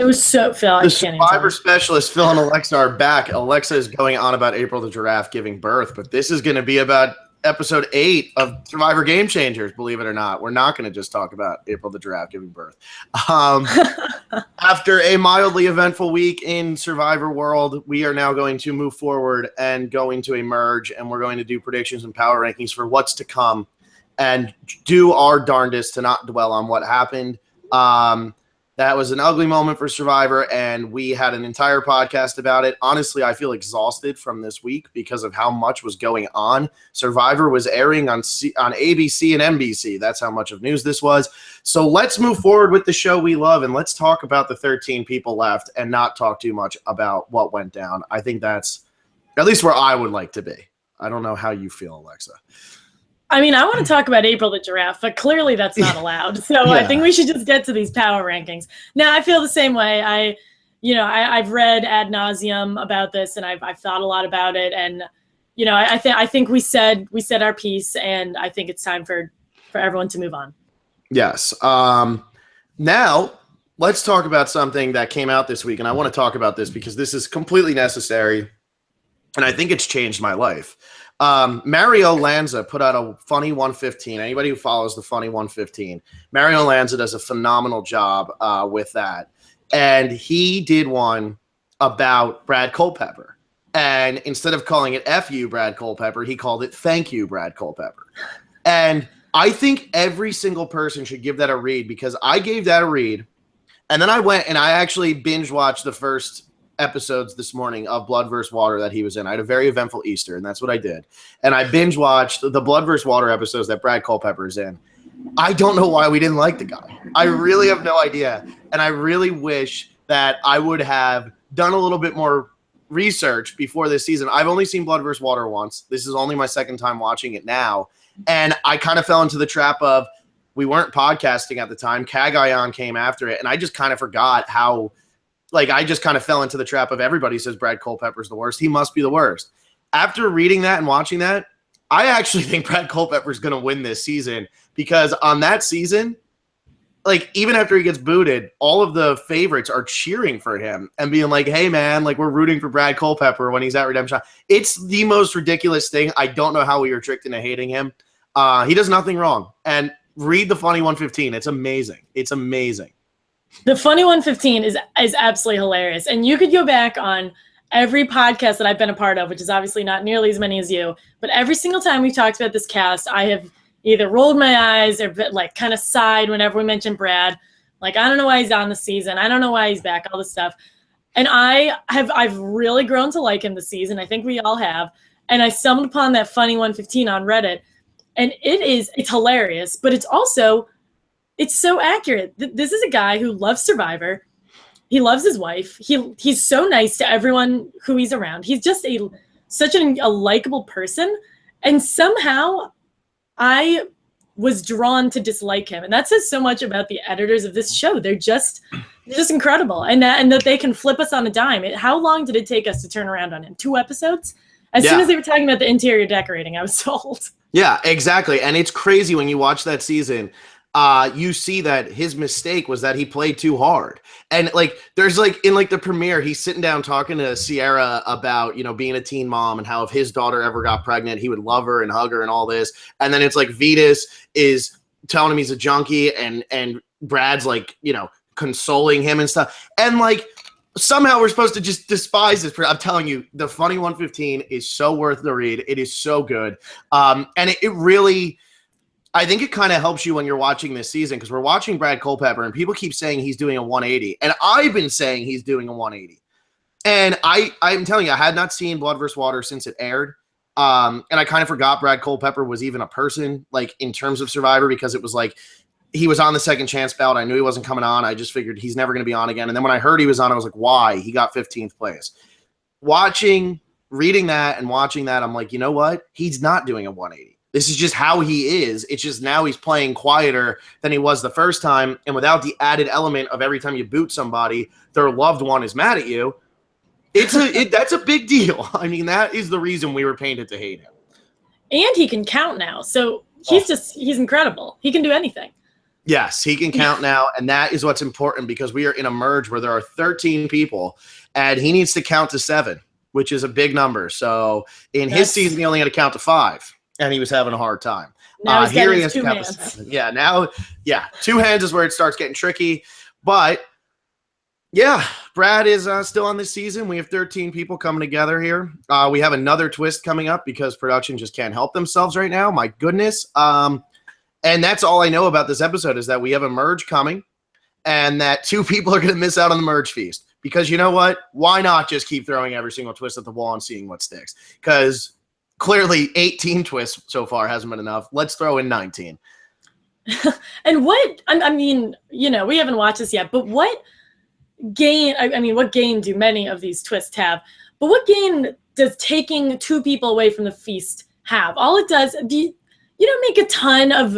It was so Phil. I The can't even Survivor tell. specialist, Phil and Alexa are back. Alexa is going on about April the Giraffe giving birth, but this is going to be about episode 8 of Survivor Game Changers, believe it or not. We're not going to just talk about April the Giraffe giving birth. After a mildly eventful week in Survivor World, we are now going to move forward and going to a merge, and we're going to do predictions and power rankings for what's to come and do our darndest to not dwell on what happened. That was an ugly moment for Survivor, and we had an entire podcast about it. Honestly, I feel exhausted from this week because of how much was going on. Survivor was airing on ABC and NBC. That's how much of news this was. So let's move forward with the show we love, and let's talk about the 13 people left and not talk too much about what went down. I think that's at least where I would like to be. I don't know how you feel, Alexa. I mean, I want to talk about April the Giraffe, but clearly that's not allowed. So I think we should just get to these power rankings. Now, I feel the same way. I've read ad nauseum about this, and I've thought a lot about it. And I think we said our piece, and I think it's time for everyone to move on. Yes. Now let's talk about something that came out this week, and I want to talk about this because this is completely necessary, and I think it's changed my life. Mario Lanza put out a Funny 115. Anybody who follows the Funny 115, Mario Lanza does a phenomenal job with that. And he did one about Brad Culpepper. And instead of calling it F you, Brad Culpepper, he called it Thank you, Brad Culpepper. And I think every single person should give that a read because I gave that a read. And then I went and I actually binge watched the first episodes this morning of Blood vs. Water that he was in. I had a very eventful Easter, and that's what I did. And I binge watched the Blood vs. Water episodes that Brad Culpepper is in. I don't know why we didn't like the guy. I really have no idea. And I really wish that I would have done a little bit more research before this season. I've only seen Blood vs. Water once. This is only my second time watching it now. And I kind of fell into the trap of we weren't podcasting at the time. Kagayan came after it, and I just kind of forgot how I just kind of fell into the trap of everybody says Brad Culpepper's the worst. He must be the worst. After reading that and watching that, I actually think Brad Culpepper's going to win this season because on that season, even after he gets booted, all of the favorites are cheering for him and being like, hey, man, we're rooting for Brad Culpepper when he's at Redemption. It's the most ridiculous thing. I don't know how we were tricked into hating him. He does nothing wrong. And read the Funny 115. It's amazing. It's amazing. The Funny 115 is absolutely hilarious. And you could go back on every podcast that I've been a part of, which is obviously not nearly as many as you, but every single time we've talked about this cast, I have either rolled my eyes or kind of sighed whenever we mention Brad. I don't know why he's on the season. I don't know why he's back, all this stuff. And I've really grown to like him this season. I think we all have. And I stumbled upon that Funny 115 on Reddit. And it's hilarious, but it's so accurate. This is a guy who loves Survivor. He loves his wife. He's so nice to everyone who he's around. He's just such a likable person. And somehow I was drawn to dislike him. And that says so much about the editors of this show. They're just incredible. And that they can flip us on a dime. How long did it take us to turn around on him? 2 episodes? As soon as they were talking about the interior decorating, I was sold. Yeah, exactly. And it's crazy when you watch that season. You see that his mistake was that he played too hard. And there's in the premiere, he's sitting down talking to Cirie about, being a teen mom and how if his daughter ever got pregnant, he would love her and hug her and all this. And then it's Vetus is telling him he's a junkie and Brad's consoling him and stuff. And somehow we're supposed to just despise this. I'm telling you, the Funny 115 is so worth the read. It is so good. And it really, I think it kind of helps you when you're watching this season because we're watching Brad Culpepper and people keep saying he's doing a 180. And I've been saying he's doing a 180. And I'm telling you, I had not seen Blood vs. Water since it aired. And I kind of forgot Brad Culpepper was even a person, in terms of Survivor, because it was he was on the second chance ballot. I knew he wasn't coming on. I just figured he's never going to be on again. And then when I heard he was on, I was like, why? He got 15th place. Reading that and watching that, I'm like, you know what? He's not doing a 180. This is just how he is. It's just now he's playing quieter than he was the first time. And without the added element of every time you boot somebody, their loved one is mad at you. That's a big deal. I mean, that is the reason we were painted to hate him. And he can count now. So he's incredible. He can do anything. Yes, he can count now, and that is what's important because we are in a merge where there are 13 people, and he needs to count to 7, which is a big number. So in his season, he only had to count to 5, and he was having a hard time. Now he's Here he getting has his to 2 count to hands. 7. Yeah, now, 2 hands is where it starts getting tricky. But yeah, Brad is still on this season. We have 13 people coming together here. We have another twist coming up because production just can't help themselves right now. My goodness. And that's all I know about this episode is that we have a merge coming and that 2 people are going to miss out on the merge feast. Because you know what? Why not just keep throwing every single twist at the wall and seeing what sticks? Because clearly 18 twists so far hasn't been enough. Let's throw in 19. And what, I mean, we haven't watched this yet, but what gain, what gain do many of these twists have? But what gain does taking 2 people away from the feast have? All it does, you don't make a ton of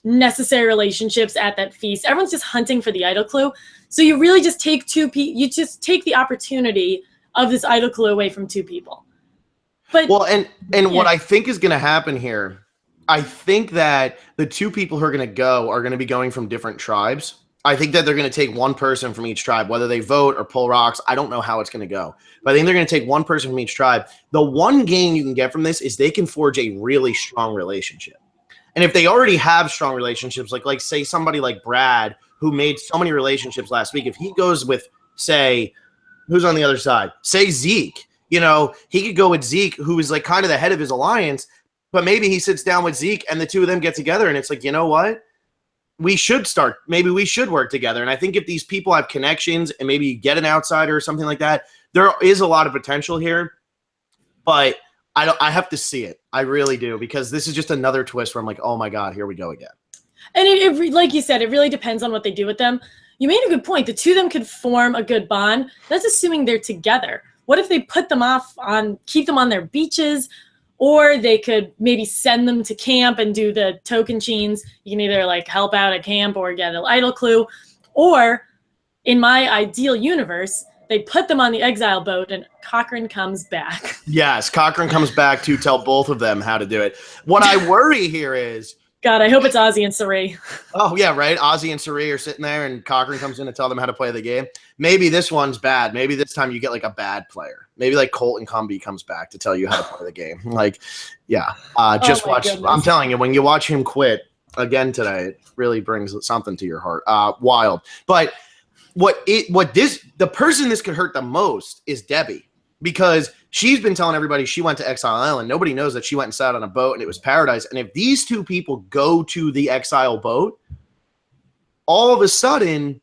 necessary relationships at that feast. Everyone's just hunting for the idol clue. So you really just take 2 people, you just take the opportunity of this idol clue away from 2 people. But what I think is going to happen here, I think that the 2 people who are going to go are going to be going from different tribes. I think that they're going to take 1 person from each tribe, whether they vote or pull rocks. I don't know how it's going to go, but I think they're going to take 1 person from each tribe. The one gain you can get from this is they can forge a really strong relationship. And if they already have strong relationships, like say somebody like Brad, who made so many relationships last week, if he goes with, say, who's on the other side? Say Zeke, he could go with Zeke, who is like kind of the head of his alliance, but maybe he sits down with Zeke and the 2 of them get together and it's like, you know what? We should work together. And I think if these people have connections and maybe you get an outsider or something like that, there is a lot of potential here, but I have to see it. I really do, because this is just another twist where I'm like, oh my God, here we go again. And it like you said, it really depends on what they do with them. You made a good point. The 2 of them could form a good bond. That's assuming they're together. What if they put them keep them on their beaches, or they could maybe send them to camp and do the token chains. You can either like help out at camp or get an idol clue, or in my ideal universe, they put them on the exile boat and Cochran comes back. Yes, Cochran comes back to tell both of them how to do it. What I worry here is... God, I hope it's Ozzy and Cirie. Oh, yeah, right? Ozzy and Cirie are sitting there and Cochran comes in to tell them how to play the game. Maybe this one's bad. Maybe this time you get like a bad player. Maybe like Colton Cumbie comes back to tell you how to play the game. Watch. Goodness. I'm telling you, when you watch him quit again today, it really brings something to your heart. Wild. But the person this could hurt the most is Debbie, because she's been telling everybody she went to Exile Island. Nobody knows that she went and sat on a boat and it was paradise. And if these 2 people go to the exile boat, all of a sudden,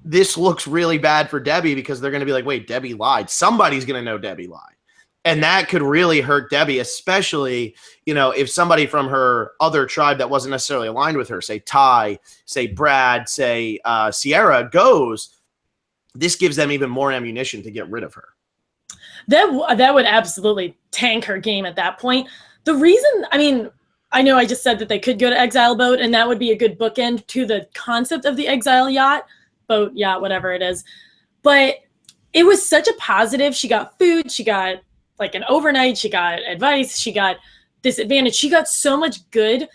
this looks really bad for Debbie, because they're going to be like, wait, Debbie lied. Somebody's going to know Debbie lied. And that could really hurt Debbie, especially, if somebody from her other tribe that wasn't necessarily aligned with her, say Ty, say Brad, say Sierra, goes, this gives them even more ammunition to get rid of her. That would absolutely tank her game at that point. The reason, I know I just said that they could go to Exile Boat, and that would be a good bookend to the concept of the Exile boat, whatever it is. But it was such a positive. She got food. She got like an overnight. She got advice. She got this advantage. She got so much good.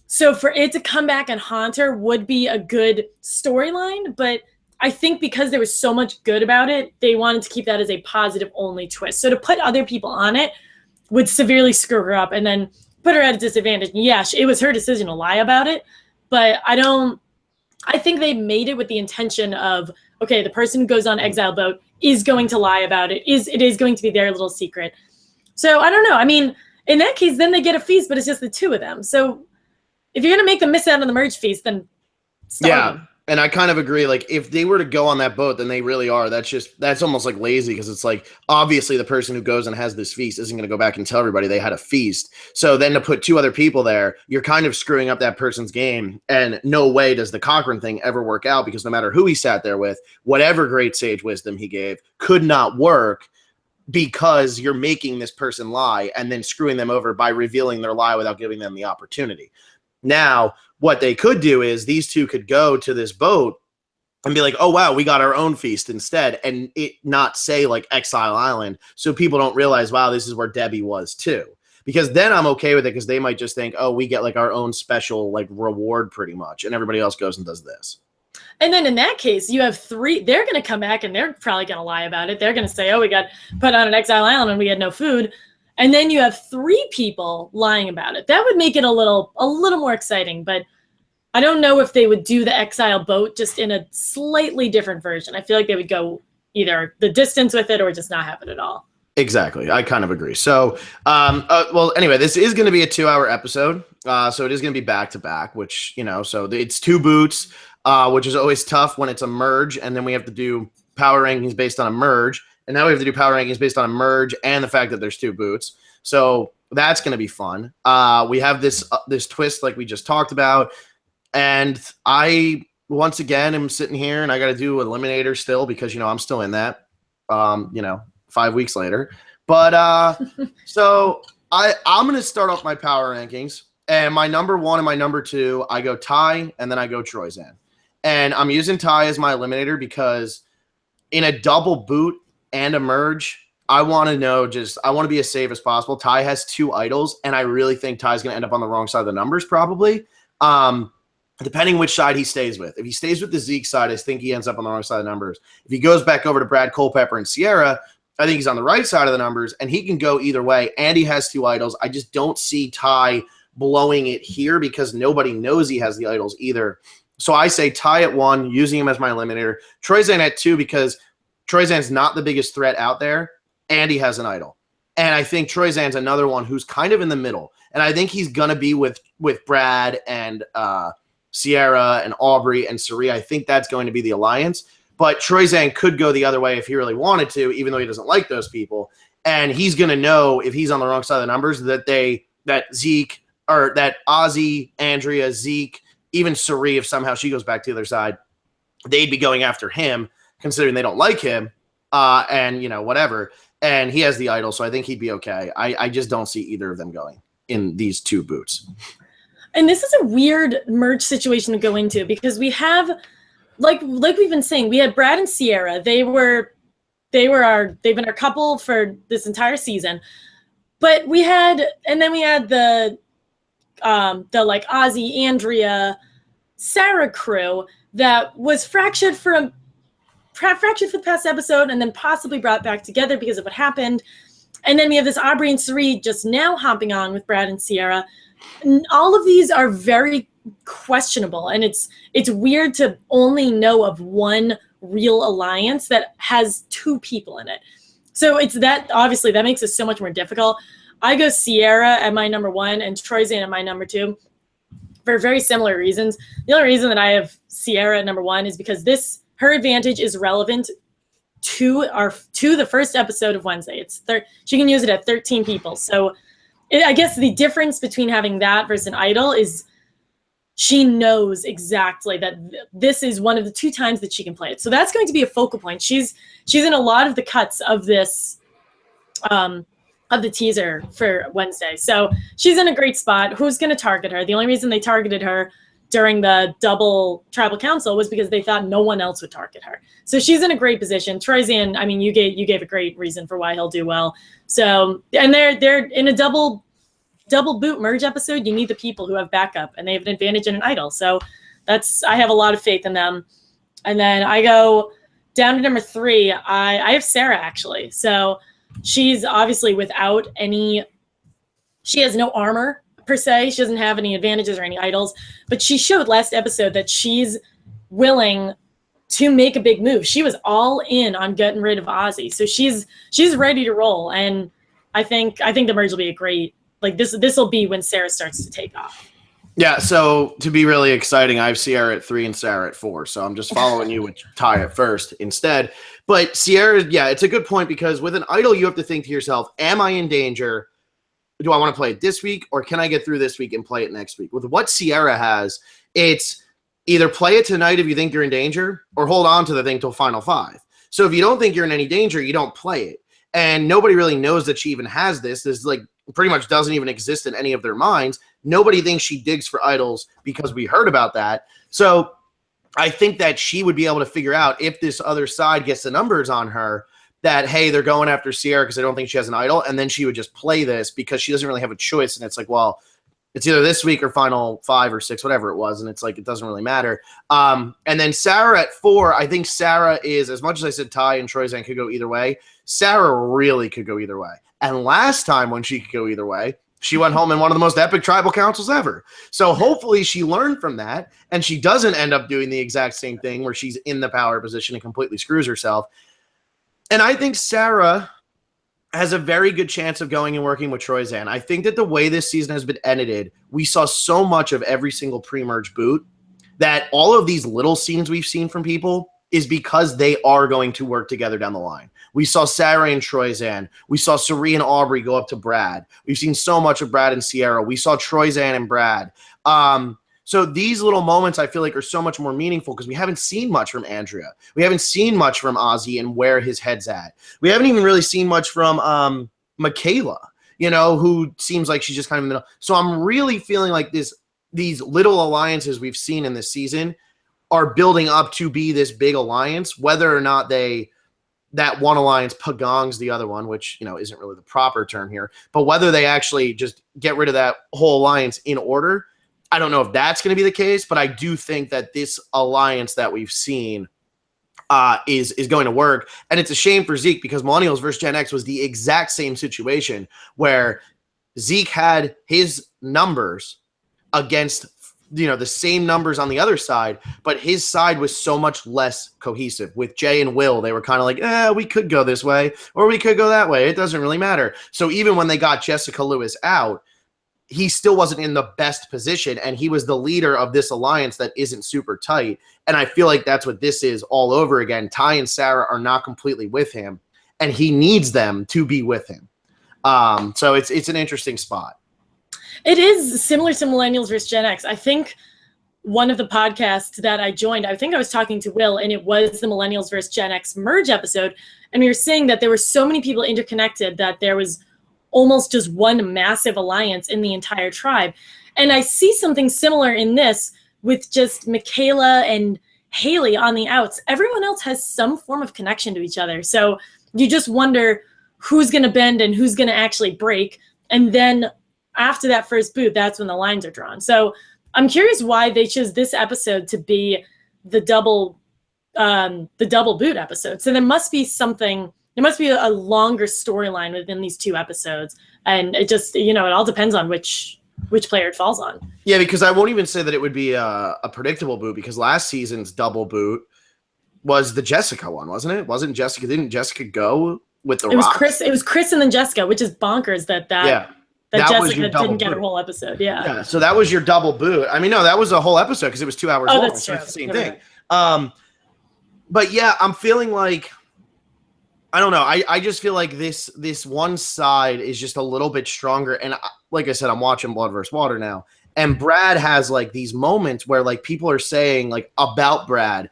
So for it to come back and haunt her would be a good storyline, but I think because there was so much good about it, they wanted to keep that as a positive only twist. So to put other people on it would severely screw her up and then put her at a disadvantage. Yeah, it was her decision to lie about it, but I think they made it with the intention of, okay, the person who goes on Exile Boat is going to lie about it. It is going to be their little secret. So I don't know. In that case, then they get a feast, but it's just the 2 of them. So if you're going to make them miss out on the merge feast, then start them. And I kind of agree. Like, if they were to go on that boat, then they really are. That's almost like lazy, because it's like, obviously the person who goes and has this feast isn't going to go back and tell everybody they had a feast. So then to put 2 other people there, you're kind of screwing up that person's game. And no way does the Cochran thing ever work out, because no matter who he sat there with, whatever great sage wisdom he gave could not work, because you're making this person lie and then screwing them over by revealing their lie without giving them the opportunity. Now, what they could do is these 2 could go to this boat and be like, oh, wow, we got our own feast instead, and it not say like Exile Island, so people don't realize, wow, this is where Debbie was too. because then I'm okay with it, because they might just think, oh, we get like our own special like reward pretty much, and everybody else goes and does this. And then in that case, you have 3. They're going to come back and they're probably going to lie about it. They're going to say, oh, we got put on an exile island and we had no food. And then you have 3 people lying about it. That would make it a little more exciting. But I don't know if they would do the exile boat just in a slightly different version. I feel like they would go either the distance with it or just not have it at all. Exactly. I kind of agree. So, well, anyway, this is going to be a 2-hour episode. So it is going to be back to back, which, so it's 2 boots. Which is always tough when it's a merge, and then we have to do power rankings based on a merge, and now we have to do power rankings based on a merge and the fact that there's 2 boots. So that's going to be fun. We have this twist like we just talked about, and I once again am sitting here and I got to do Eliminator still because I'm still in that. 5 weeks later, but so I'm going to start off my power rankings, and my number 1 and my number 2, I go Ty, and then I go Troyzan. And I'm using Ty as my eliminator because in a double boot and a merge, I want to be as safe as possible. Ty has 2 idols, and I really think Ty's going to end up on the wrong side of the numbers probably, depending which side he stays with. If he stays with the Zeke side, I think he ends up on the wrong side of the numbers. If he goes back over to Brad, Culpepper, and Cirie, I think he's on the right side of the numbers, and he can go either way, and he has 2 idols. I just don't see Ty blowing it here because nobody knows he has the idols either. So I say Ty at 1, using him as my eliminator. Troyzan at 2 because Troyzan's not the biggest threat out there, and he has an idol. And I think Troyzan's another one who's kind of in the middle. And I think he's going to be with Brad and Cirie and Aubrey and Cirie. I think that's going to be the alliance. But Troyzan could go the other way if he really wanted to, even though he doesn't like those people. And he's going to know if he's on the wrong side of the numbers that Zeke, or that Ozzy, Andrea, Zeke, even Cirie, if somehow she goes back to the other side, they'd be going after him, considering they don't like him, and whatever. And he has the idol, so I think he'd be okay. I just don't see either of them going in these 2 boots. And this is a weird merge situation to go into because we have, like we've been saying, we had Brad and Cirie. They've been our couple for this entire season, but we had the like Ozzy, Andrea, Sarah crew that was fractured for the past episode and then possibly brought back together because of what happened. And then we have this Aubrey and Cirie just now hopping on with Brad and Cirie. And all of these are very questionable, and it's weird to only know of one real alliance that has 2 people in it. So it's that, obviously that makes it so much more difficult. I go Cirie at my number 1 and Troyzan at my number 2 for very similar reasons. The only reason that I have Cirie at number 1 is because her advantage is relevant to the first episode of Wednesday. She can use it at 13 people. So I guess the difference between having that versus an idol is she knows exactly that this is one of the 2 times that she can play it. So that's going to be a focal point. She's in a lot of the cuts of this of the teaser for Wednesday. So she's in a great spot. Who's going to target her? The only reason they targeted her during the double tribal council was because they thought no one else would target her. So she's in a great position. Troyzan, I mean, you gave a great reason for why he'll do well. So, and they're in a double boot merge episode. You need the people who have backup, and they have an advantage in an idol. So I have a lot of faith in them. And then I go down to number 3. I have Sarah, actually. So she's obviously she has no armor per se. She doesn't have any advantages or any idols, but she showed last episode that she's willing to make a big move. She was all in on getting rid of Ozzy. So she's ready to roll. And I think the merge will be a great, like this will be when Sarah starts to take off. Yeah, so to be really exciting, I have Cirie at 3 and Sarah at 4. So I'm just following you with Ty at first instead. But Cirie, yeah, it's a good point because with an idol, you have to think to yourself, am I in danger? Do I want to play it this week, or can I get through this week and play it next week? With what Cirie has, it's either play it tonight if you think you're in danger, or hold on to the thing till final 5. So if you don't think you're in any danger, you don't play it. And nobody really knows that she even has this. This like pretty much doesn't even exist in any of their minds. Nobody thinks she digs for idols because we heard about that. So I think that she would be able to figure out if this other side gets the numbers on her, that, hey, they're going after Cirie because they don't think she has an idol. And then she would just play this because she doesn't really have a choice. And it's like, well, it's either this week or final 5 or 6, whatever it was. And it's like, it doesn't really matter. And then Sarah at 4, I think Sarah is, as much as I said Ty and Troyzan could go either way, Sarah really could go either way. And last time when she could go either way, she went home in one of the most epic tribal councils ever. So hopefully she learned from that and she doesn't end up doing the exact same thing where she's in the power position and completely screws herself. And I think Sarah has a very good chance of going and working with Troyzan. I think that the way this season has been edited, we saw so much of every single pre-merge boot that all of these little scenes we've seen from people is because they are going to work together down the line. We saw Sarah and Troyzan. We saw Cirie and Aubrey go up to Brad. We've seen so much of Brad and Sierra. We saw Troyzan and Brad. So these little moments I feel like are so much more meaningful because we haven't seen much from Andrea. We haven't seen much from Ozzy and where his head's at. We haven't even really seen much from Michaela, who seems like she's just kind of in the middle. So I'm really feeling like these little alliances we've seen in this season are building up to be this big alliance, whether or not that one alliance pagongs the other one, which, isn't really the proper term here, but whether they actually just get rid of that whole alliance in order, I don't know if that's going to be the case, but I do think that this alliance that we've seen is going to work. And it's a shame for Zeke because Millennials versus Gen X was the exact same situation where Zeke had his numbers against the same numbers on the other side, but his side was so much less cohesive. With Jay and Will, they were kind of like, we could go this way or we could go that way. It doesn't really matter. So even when they got Jessica Lewis out, he still wasn't in the best position, and he was the leader of this alliance that isn't super tight. And I feel like that's what this is all over again. Ty and Sarah are not completely with him, and he needs them to be with him. So it's an interesting spot. It is similar to Millennials versus Gen X. I think one of the podcasts that I joined, I think I was talking to Will, and it was the Millennials versus Gen X merge episode. And we were saying that there were so many people interconnected that there was almost just one massive alliance in the entire tribe. And I see something similar in this with just Michaela and Haley on the outs. Everyone else has some form of connection to each other. So you just wonder who's going to bend and who's going to actually break. And then after that first boot, that's when the lines are drawn. So I'm curious why they chose this episode to be the double boot episode. So there must be something. There must be a longer storyline within these 2 episodes. And it just, it all depends on which player it falls on. Yeah, because I won't even say that it would be a predictable boot because last season's double boot was the Jessica one, wasn't it? Didn't Jessica go with the Rocks? It was Chris and then Jessica, which is bonkers that Jessica didn't get her whole episode. Yeah. So that was your double boot. I mean, no, that was a whole episode because it was 2 hours long. That's so true. It's the same thing. Right. But yeah, I'm feeling like, I don't know. I just feel like this one side is just a little bit stronger. And like I said, I'm watching Blood vs. Water now. And Brad has like these moments where like people are saying like about Brad,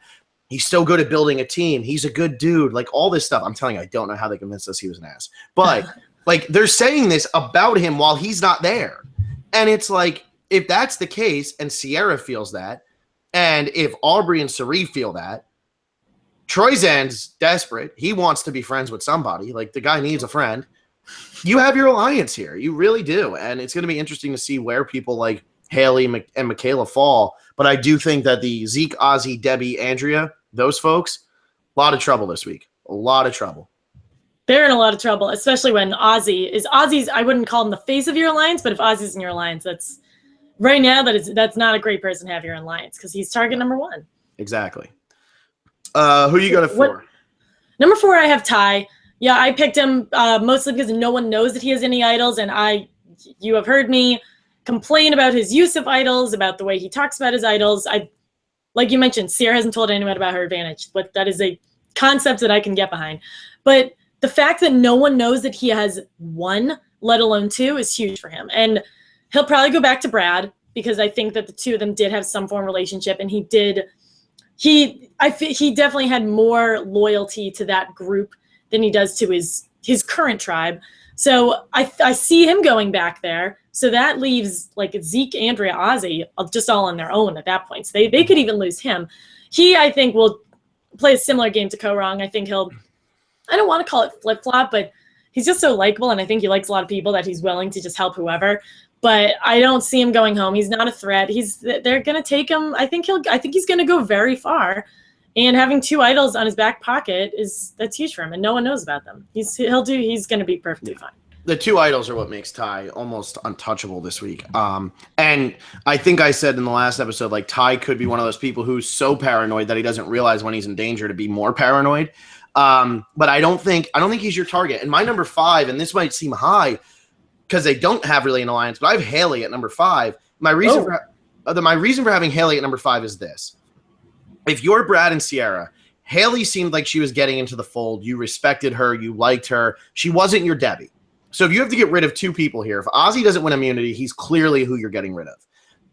he's so good at building a team. He's a good dude. Like all this stuff. I'm telling you, I don't know how they convinced us he was an ass. But like they're saying this about him while he's not there. And it's like, if that's the case and Sierra feels that, and if Aubrey and Cirie feel that, Troyzan's desperate. He wants to be friends with somebody. Like the guy needs a friend. You have your alliance here. You really do. And it's going to be interesting to see where people like Haley and Michaela fall. But I do think that the Zeke, Ozzy, Debbie, Andrea, those folks, a lot of trouble this week. A lot of trouble. They're in a lot of trouble, especially when Ozzy's, I wouldn't call him the face of your alliance, but if Ozzy's in your alliance, that's right now that's not a great person to have your alliance because he's target number 1. Exactly. Who you got at 4? Number 4, I have Ty. Yeah, I picked him mostly because no one knows that he has any idols, and you have heard me complain about his use of idols, about the way he talks about his idols. Like you mentioned, Cirie hasn't told anyone about her advantage, but that is a concept that I can get behind. But the fact that no one knows that he has 1, let alone 2, is huge for him. And he'll probably go back to Brad because I think that the 2 of them did have some form of relationship, and he definitely had more loyalty to that group than he does to his current tribe. So I see him going back there. So that leaves like Zeke, Andrea, Ozzy just all on their own at that point. So they could even lose him. He, I think, will play a similar game to Ko-Rong. I think he'll I don't want to call it flip-flop, but he's just so likable, and I think he likes a lot of people that he's willing to just help whoever. But I don't see him going home. He's not a threat. They're going to take him. I think he's going to go very far. And having 2 idols on his back pocket that's huge for him, and no one knows about them. He's going to be perfectly fine. The 2 idols are what makes Ty almost untouchable this week. And I think I said in the last episode, like, Ty could be one of those people who's so paranoid that he doesn't realize when he's in danger to be more paranoid. But I don't think he's your target. And my number 5, and this might seem high because they don't have really an alliance, but I have Haley at number 5. My reason for having Haley at number 5 is this. If you're Brad and Cirie, Haley seemed like she was getting into the fold. You respected her. You liked her. She wasn't your Debbie. So if you have to get rid of 2 people here, if Ozzy doesn't win immunity, he's clearly who you're getting rid of.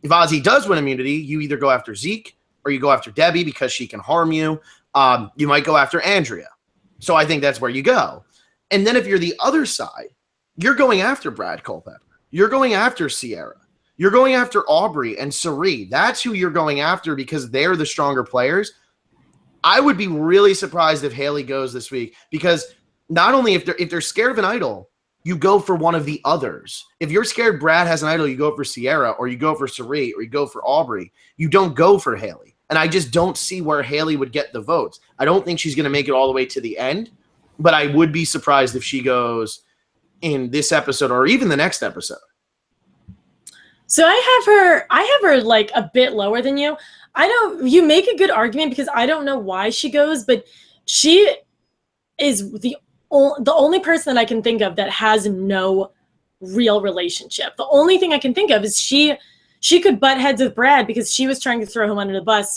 If Ozzy does win immunity, you either go after Zeke or you go after Debbie because she can harm you. You might go after Andrea. So I think that's where you go. And then if you're the other side, you're going after Brad Culpepper. You're going after Cirie. You're going after Aubrey and Cirie. That's who you're going after because they're the stronger players. I would be really surprised if Haley goes this week because not only if they're scared of an idol, you go for one of the others. If you're scared Brad has an idol, you go for Cirie or you go for Cirie or you go for Aubrey. You don't go for Haley. And I just don't see where Haley would get the votes. I don't think she's going to make it all the way to the end, but I would be surprised if she goes in this episode or even the next episode. So I have her like a bit lower than you. You make a good argument because I don't know why she goes, but she is the only person that I can think of that has no real relationship. The only thing I can think of is she could butt heads with Brad because she was trying to throw him under the bus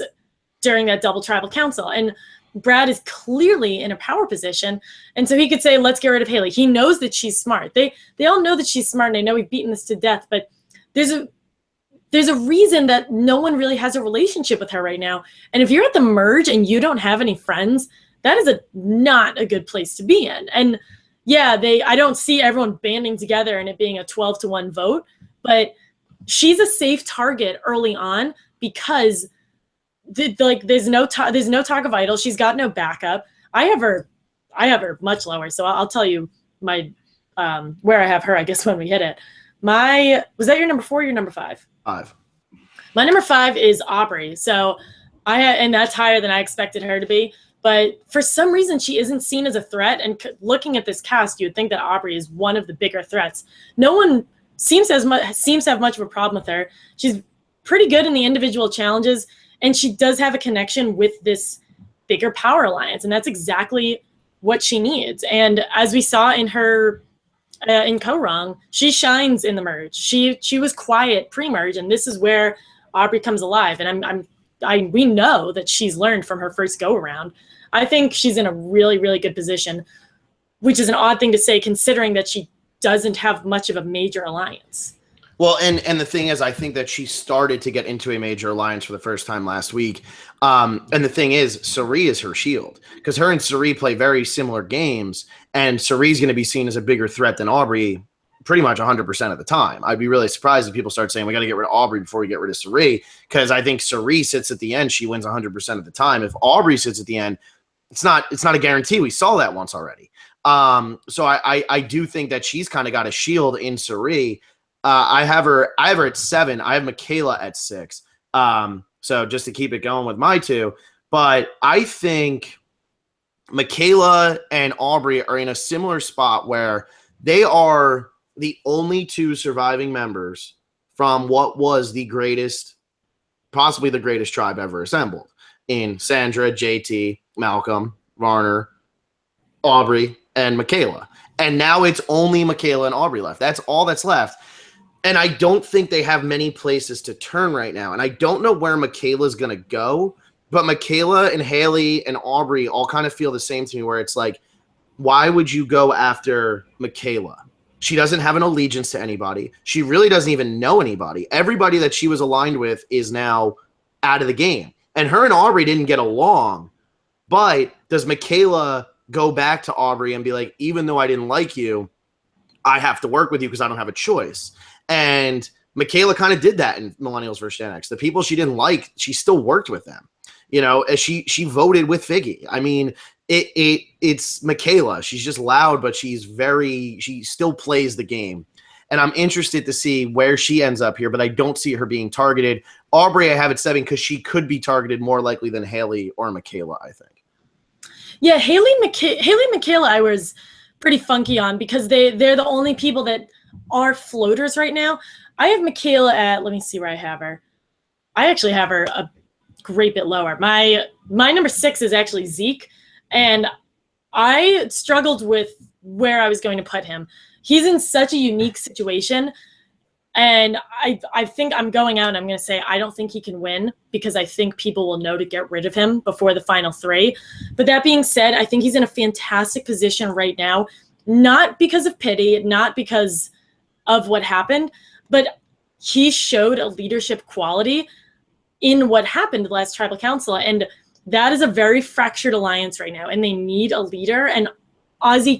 during that double tribal council. And Brad is clearly in a power position. And so he could say, let's get rid of Haley. He knows that she's smart. They all know that she's smart and they know we've beaten this to death, but there's a reason that no one really has a relationship with her right now. And if you're at the merge and you don't have any friends, that is not a good place to be in. And yeah, I don't see everyone banding together and it being a 12-1 vote, but she's a safe target early on because there's no talk of idol. She's got no backup. I have her much lower. So I'll tell you my where I have her, I guess, when we hit it. Was that your number 4 or your number 5? 5. My number 5 is Aubrey. So and that's higher than I expected her to be. But for some reason, she isn't seen as a threat. And looking at this cast, you'd think that Aubrey is one of the bigger threats. No one seems to have much of a problem with her. She's pretty good in the individual challenges, and she does have a connection with this bigger power alliance, and that's exactly what she needs. And as we saw in her in Ko-Rong, she shines in the merge. She was quiet pre-merge, and this is where Aubrey comes alive. And we know that she's learned from her first go-around. I think she's in a really, really good position, which is an odd thing to say considering that she doesn't have much of a major alliance. Well, and the thing is, I think that she started to get into a major alliance for the first time last week. And the thing is, Cirie is her shield because her and Cirie play very similar games, and Cirie's going to be seen as a bigger threat than Aubrey pretty much 100% of the time. I'd be really surprised if people start saying we got to get rid of Aubrey before we get rid of Cirie, because I think Cirie sits at the end, she wins 100% of the time. If Aubrey sits at the end, it's not a guarantee. We saw that once already. So I do think that she's kind of got a shield in Cirie. I have her at 7. I have Michaela at 6. So just to keep it going with my 2, but I think Michaela and Aubrey are in a similar spot where they are the only 2 surviving members from what was possibly the greatest tribe ever assembled in Sandra, JT, Malcolm, Varner, Aubrey, and Michaela. And now it's only Michaela and Aubrey left. That's all that's left. And I don't think they have many places to turn right now. And I don't know where Michaela's going to go, but Michaela and Haley and Aubrey all kind of feel the same to me, where it's like, why would you go after Michaela? She doesn't have an allegiance to anybody. She really doesn't even know anybody. Everybody that she was aligned with is now out of the game. And her and Aubrey didn't get along. But does Michaela go back to Aubrey and be like, even though I didn't like you, I have to work with you because I don't have a choice? And Michaela kind of did that in Millennials vs. Gen X. The people she didn't like, she still worked with them. You know, as she voted with Figgy. I mean, It's Michaela. She's just loud, but she still plays the game. And I'm interested to see where she ends up here, but I don't see her being targeted. Aubrey, I have at 7 because she could be targeted more likely than Haley or Michaela, I think. Yeah, Haley and Michaela I was pretty funky on because they're the only people that are floaters right now. I have Michaela at, let me see where I have her. I actually have her a great bit lower. My number 6 is actually Zeke, and I struggled with where I was going to put him. He's in such a unique situation, and I think I'm going out and I'm going to say I don't think he can win because I think people will know to get rid of him before the final 3. But that being said, I think he's in a fantastic position right now, not because of pity, not because of what happened, but he showed a leadership quality in what happened the last tribal council. And that is a very fractured alliance right now, and they need a leader. And Ozzy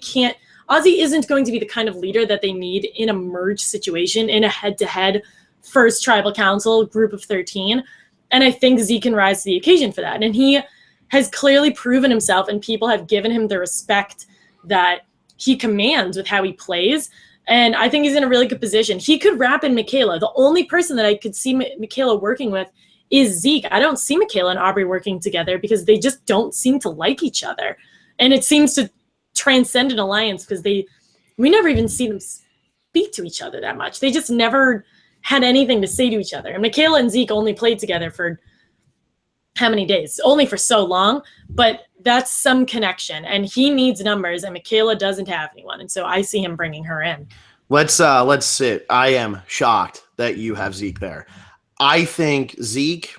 isn't going to be the kind of leader that they need in a merge situation, in a head-to-head first tribal council group of 13. And I think Zeke can rise to the occasion for that. And he has clearly proven himself, and people have given him the respect that he commands with how he plays. And I think he's in a really good position. He could wrap in Michaela. The only person that I could see Michaela working with is Zeke. I don't see Michaela and Aubrey working together because they just don't seem to like each other. And it seems to transcend an alliance because we never even see them speak to each other that much. They just never had anything to say to each other. And Michaela and Zeke only played together for how many days? Only for so long, but that's some connection. And he needs numbers, and Michaela doesn't have anyone. And so I see him bringing her in. Let's sit. I am shocked that you have Zeke there. I think Zeke,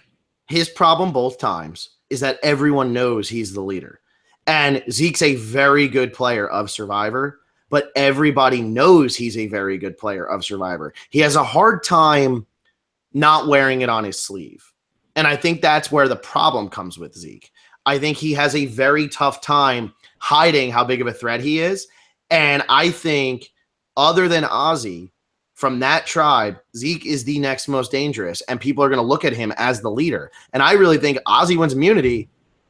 his problem both times is that everyone knows he's the leader. And Zeke's a very good player of Survivor, but everybody knows he's a very good player of Survivor. He has a hard time not wearing it on his sleeve. And I think that's where the problem comes with Zeke. I think he has a very tough time hiding how big of a threat he is. And I think other than Ozzy, from that tribe, Zeke is the next most dangerous, and people are going to look at him as the leader. And I really think Ozzy wins immunity.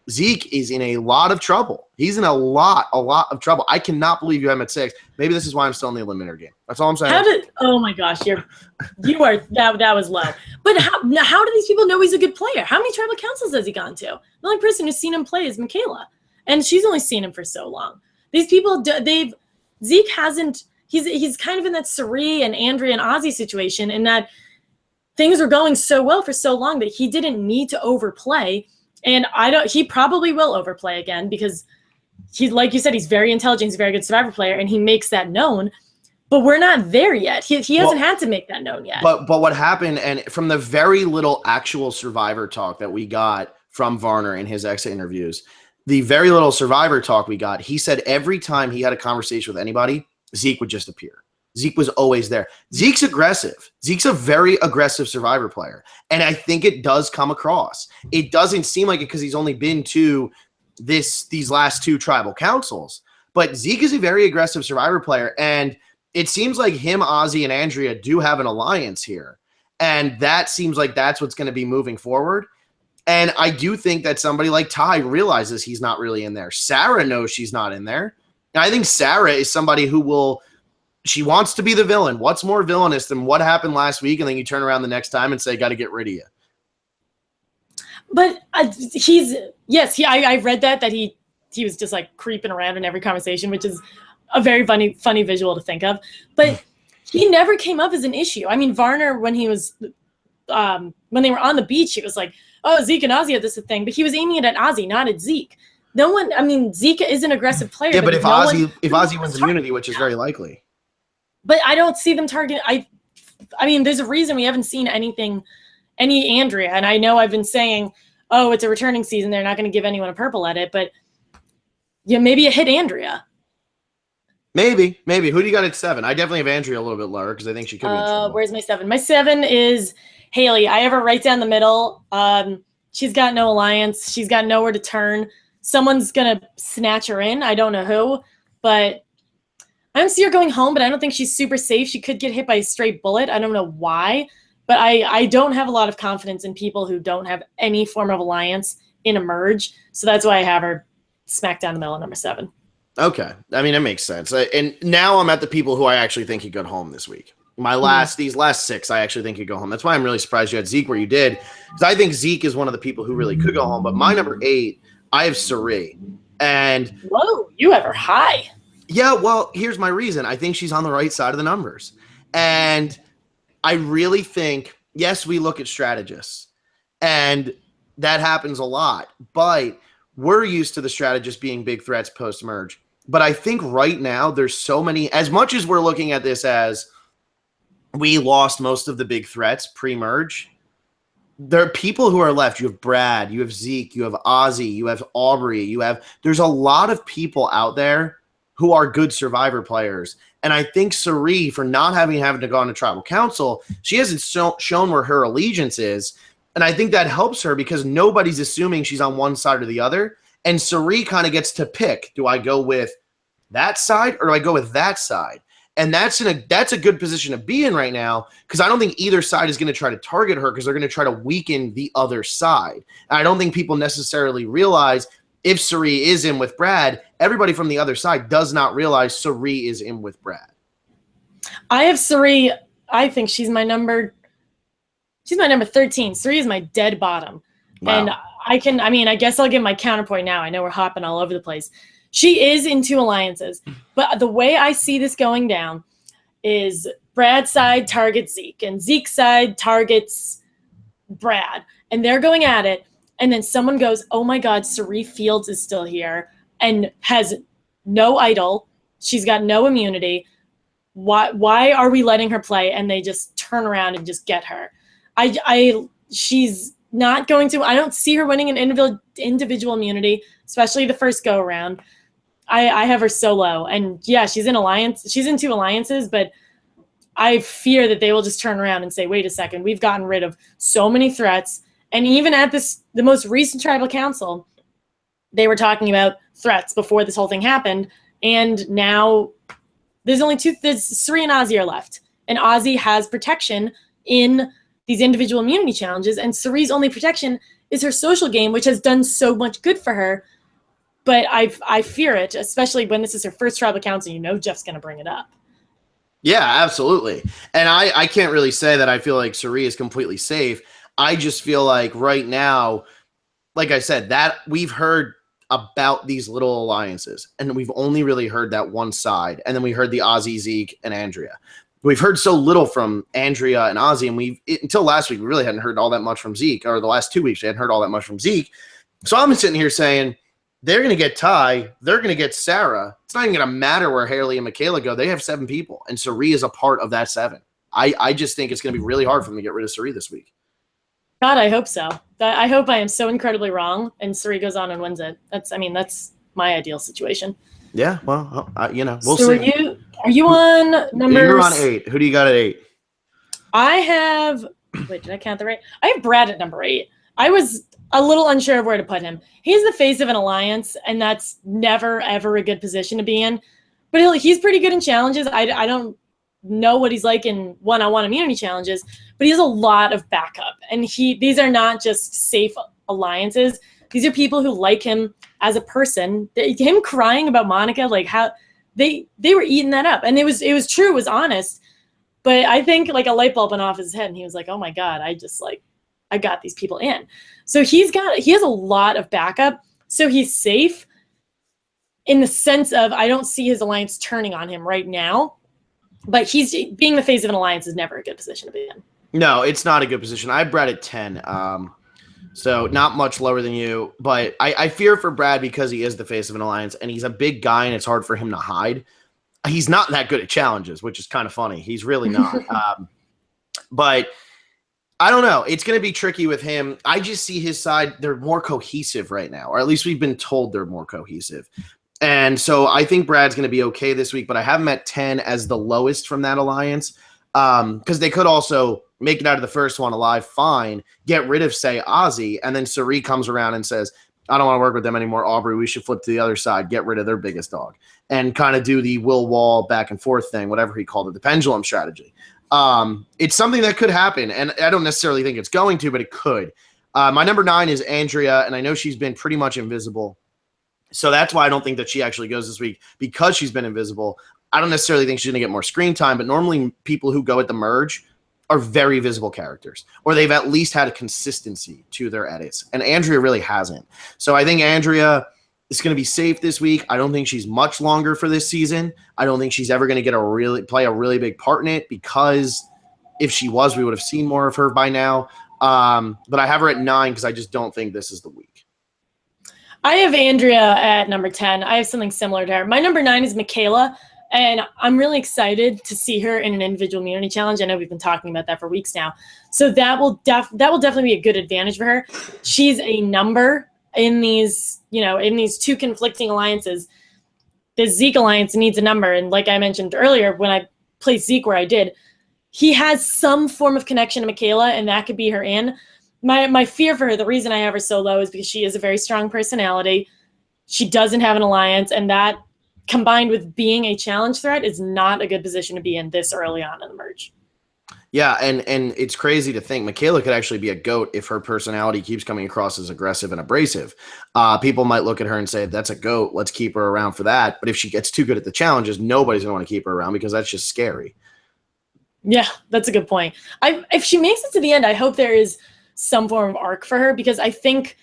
Zeke is in a lot of trouble. He's in a lot of trouble. I cannot believe you have him at 6. Maybe this is why I'm still in the eliminator game. That's all I'm saying. Oh my gosh, that was low. But how do these people know he's a good player? How many tribal councils has he gone to? The only person who's seen him play is Michaela, and she's only seen him for so long. These people, Zeke hasn't. He's kind of in that Cirie and Andrea and Ozzy situation, in that things were going so well for so long that he didn't need to overplay. And he probably will overplay again because he's, like you said, he's very intelligent. He's a very good Survivor player, and he makes that known. But we're not there yet. He hasn't had to make that known yet. But what happened, and from the very little actual Survivor talk that we got from Varner in his exit interviews, the very little Survivor talk we got, he said every time he had a conversation with anybody, Zeke would just appear. Zeke was always there. Zeke's aggressive. Zeke's a very aggressive Survivor player. And I think it does come across. It doesn't seem like it because he's only been to these last 2 tribal councils. But Zeke is a very aggressive Survivor player. And it seems like him, Ozzy, and Andrea do have an alliance here. And that seems like that's what's going to be moving forward. And I do think that somebody like Ty realizes he's not really in there. Sarah knows she's not in there. And I think Sarah is somebody who she wants to be the villain. What's more villainous than what happened last week, and then you turn around the next time and say, got to get rid of you? But I read that he was just like creeping around in every conversation, which is a very funny visual to think of. But he never came up as an issue. I mean, Varner, when he was when they were on the beach, he was like, oh, Zeke and Ozzy have this thing, but he was aiming it at Ozzy, not at Zeke. Zeke is an aggressive player. Yeah, but if Ozzy wins immunity, which is very likely. But I don't see them target. I mean, there's a reason we haven't seen any Andrea. And I know I've been saying, oh, it's a returning season, they're not going to give anyone a purple at it. But yeah, maybe you hit Andrea. Maybe. Who do you got at 7? I definitely have Andrea a little bit lower because I think she could be in trouble. Where's my 7? My 7 is Haley. I have her right down the middle. She's got no alliance. She's got nowhere to turn. Someone's going to snatch her in. I don't know who, but I don't see her going home, but I don't think she's super safe. She could get hit by a straight bullet. I don't know why, but I don't have a lot of confidence in people who don't have any form of alliance in a merge. So that's why I have her smack down the middle at number 7. Okay. I mean, it makes sense. And now I'm at the people who I actually think could go home this week. These last 6, I actually think could go home. That's why I'm really surprised you had Zeke where you did, because I think Zeke is one of the people who really could go home. But my number 8, I have Cirie. And whoa, you have her high. Yeah, well, here's my reason. I think she's on the right side of the numbers. And I really think, yes, we look at strategists, and that happens a lot. But we're used to the strategists being big threats post-merge. But I think right now there's so many, as much as we're looking at this as we lost most of the big threats pre-merge, there are people who are left. You have Brad, you have Zeke, you have Ozzy, you have Aubrey, there's a lot of people out there who are good Survivor players. And I think Cirie, for not having to go on to Tribal Council, she hasn't shown where her allegiance is. And I think that helps her because nobody's assuming she's on one side or the other. And Cirie kind of gets to pick, do I go with that side or do I go with that side? And that's a good position to be in right now, because I don't think either side is going to try to target her because they're going to try to weaken the other side. And I don't think people necessarily realize if Cirie is in with Brad, everybody from the other side does not realize Cirie is in with Brad. I have Cirie. I think she's my number 13. Cirie is my dead bottom. Wow. And I guess I'll give my counterpoint now. I know we're hopping all over the place. She is in 2 alliances, but the way I see this going down is Brad's side targets Zeke and Zeke's side targets Brad, and they're going at it. And then someone goes, oh my God, Cirie Fields is still here and has no idol. She's got no immunity. Why are we letting her play? And they just turn around and just get her. She's not going to, I don't see her winning an individual immunity, especially the first go around. I have her so low. And yeah, she's in 2 alliances, but I fear that they will just turn around and say, wait a second, we've gotten rid of so many threats. And even at the most recent Tribal Council, they were talking about threats before this whole thing happened. And now there's only 2, Cirie and Ozzy are left. And Ozzy has protection in these individual immunity challenges. And Cirie's only protection is her social game, which has done so much good for her. But I fear it, especially when this is her first Tribal Council. Jeff's going to bring it up. Yeah, absolutely. And I can't really say that I feel like Cirie is completely safe. I just feel like right now, like I said, that we've heard about these little alliances, and we've only really heard that one side. And then we heard the Ozzy, Zeke, and Andrea. We've heard so little from Andrea and Ozzy, and until last week, we really hadn't heard all that much from Zeke, or the last 2 weeks, we hadn't heard all that much from Zeke. So I'm sitting here saying, they're going to get Ty. They're going to get Sarah. It's not even going to matter where Haley and Michaela go. They have 7 people, and Cirie is a part of that 7. I just think it's going to be really hard for them to get rid of Cirie this week. God, I hope so. I hope I am so incredibly wrong, and Cirie goes on and wins it. That's my ideal situation. Yeah, well, we'll so see. Are you on numbers? You're on 8. Who do you got at 8? I have. Wait, did I count the right? I have Brad at number 8. I was a little unsure of where to put him. He's the face of an alliance, and that's never, ever a good position to be in. But he's pretty good in challenges. I don't know what he's like in one-on-one immunity challenges, but he has a lot of backup. And these are not just safe alliances. These are people who like him as a person. Him crying about Monica, like how they were eating that up. And it was true, it was honest. But I think like a light bulb went off his head, and he was like, oh my God, I got these people in. So he has a lot of backup. So he's safe in the sense of I don't see his alliance turning on him right now. But he's being the face of an alliance is never a good position to be in. No, it's not a good position. I have Brad at 10. So not much lower than you. But I fear for Brad because he is the face of an alliance, and he's a big guy, and it's hard for him to hide. He's not that good at challenges, which is kind of funny. He's really not. But I don't know. It's going to be tricky with him. I just see his side. They're more cohesive right now, or at least we've been told they're more cohesive. And so I think Brad's going to be okay this week, but I have him at 10 as the lowest from that alliance because they could also make it out of the first one alive, fine, get rid of, say, Ozzy, and then Cirie comes around and says, I don't want to work with them anymore, Aubrey, we should flip to the other side, get rid of their biggest dog, and kind of do the Will Wall back and forth thing, whatever he called it, the pendulum strategy. It's something that could happen, and I don't necessarily think it's going to, but it could. My number 9 is Andrea, and I know she's been pretty much invisible So that's why I don't think that she actually goes this week, because she's been invisible. I don't necessarily think she's going to get more screen time, but normally people who go at the merge are very visible characters, or they've at least had a consistency to their edits. And Andrea really hasn't. So I think Andrea is going to be safe this week. I don't think she's much longer for this season. I don't think she's ever going to get play a really big part in it, because if she was, we would have seen more of her by now. But I have her at 9 because I just don't think this is the week. I have Andrea at number 10. I have something similar to her. My number 9 is Michaela, and I'm really excited to see her in an individual immunity challenge. I know we've been talking about that for weeks now. So that will definitely be a good advantage for her. She's a number in these, in these two conflicting alliances. The Zeke alliance needs a number, and like I mentioned earlier, when I placed Zeke where I did, he has some form of connection to Michaela, and that could be her in. My fear for her, the reason I have her so low, is because she is a very strong personality. She doesn't have an alliance, and that, combined with being a challenge threat, is not a good position to be in this early on in the merge. Yeah, and it's crazy to think Michaela could actually be a GOAT if her personality keeps coming across as aggressive and abrasive. People might look at her and say, that's a GOAT, let's keep her around for that. But if she gets too good at the challenges, nobody's going to want to keep her around, because that's just scary. Yeah, that's a good point. If she makes it to the end, I hope there is some form of arc for her, because I think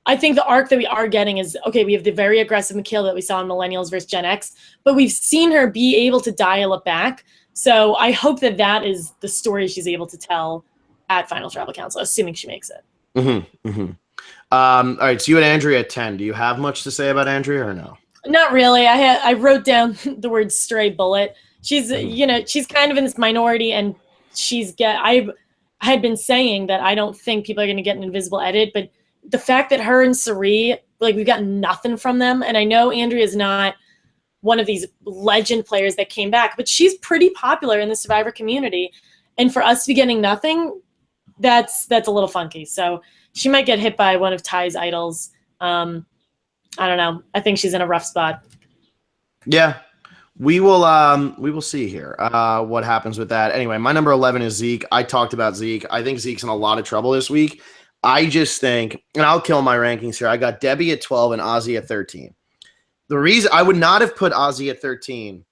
the arc that we are getting is, okay, we have the very aggressive Michaela that we saw in Millennials versus Gen X, but we've seen her be able to dial it back. So I hope that is the story she's able to tell at Final Tribal Council, assuming she makes it. All right, so you had Andrea at 10. Do you have much to say about Andrea or no? Not really. I wrote down the word stray bullet. She's, she's kind of in this minority, and I had been saying that I don't think people are going to get an invisible edit, but the fact that her and Cirie, we've got nothing from them, and I know Andrea is not one of these legend players that came back, but she's pretty popular in the Survivor community, and for us to be getting nothing, that's a little funky. So she might get hit by one of Ty's idols. I don't know. I think she's in a rough spot. Yeah. We will see here what happens with that. Anyway, my number 11 is Zeke. I talked about Zeke. I think Zeke's in a lot of trouble this week. I just think, and I'll kill my rankings here, I got Debbie at 12 and Ozzy at 13. The reason I would not have put Ozzy at 13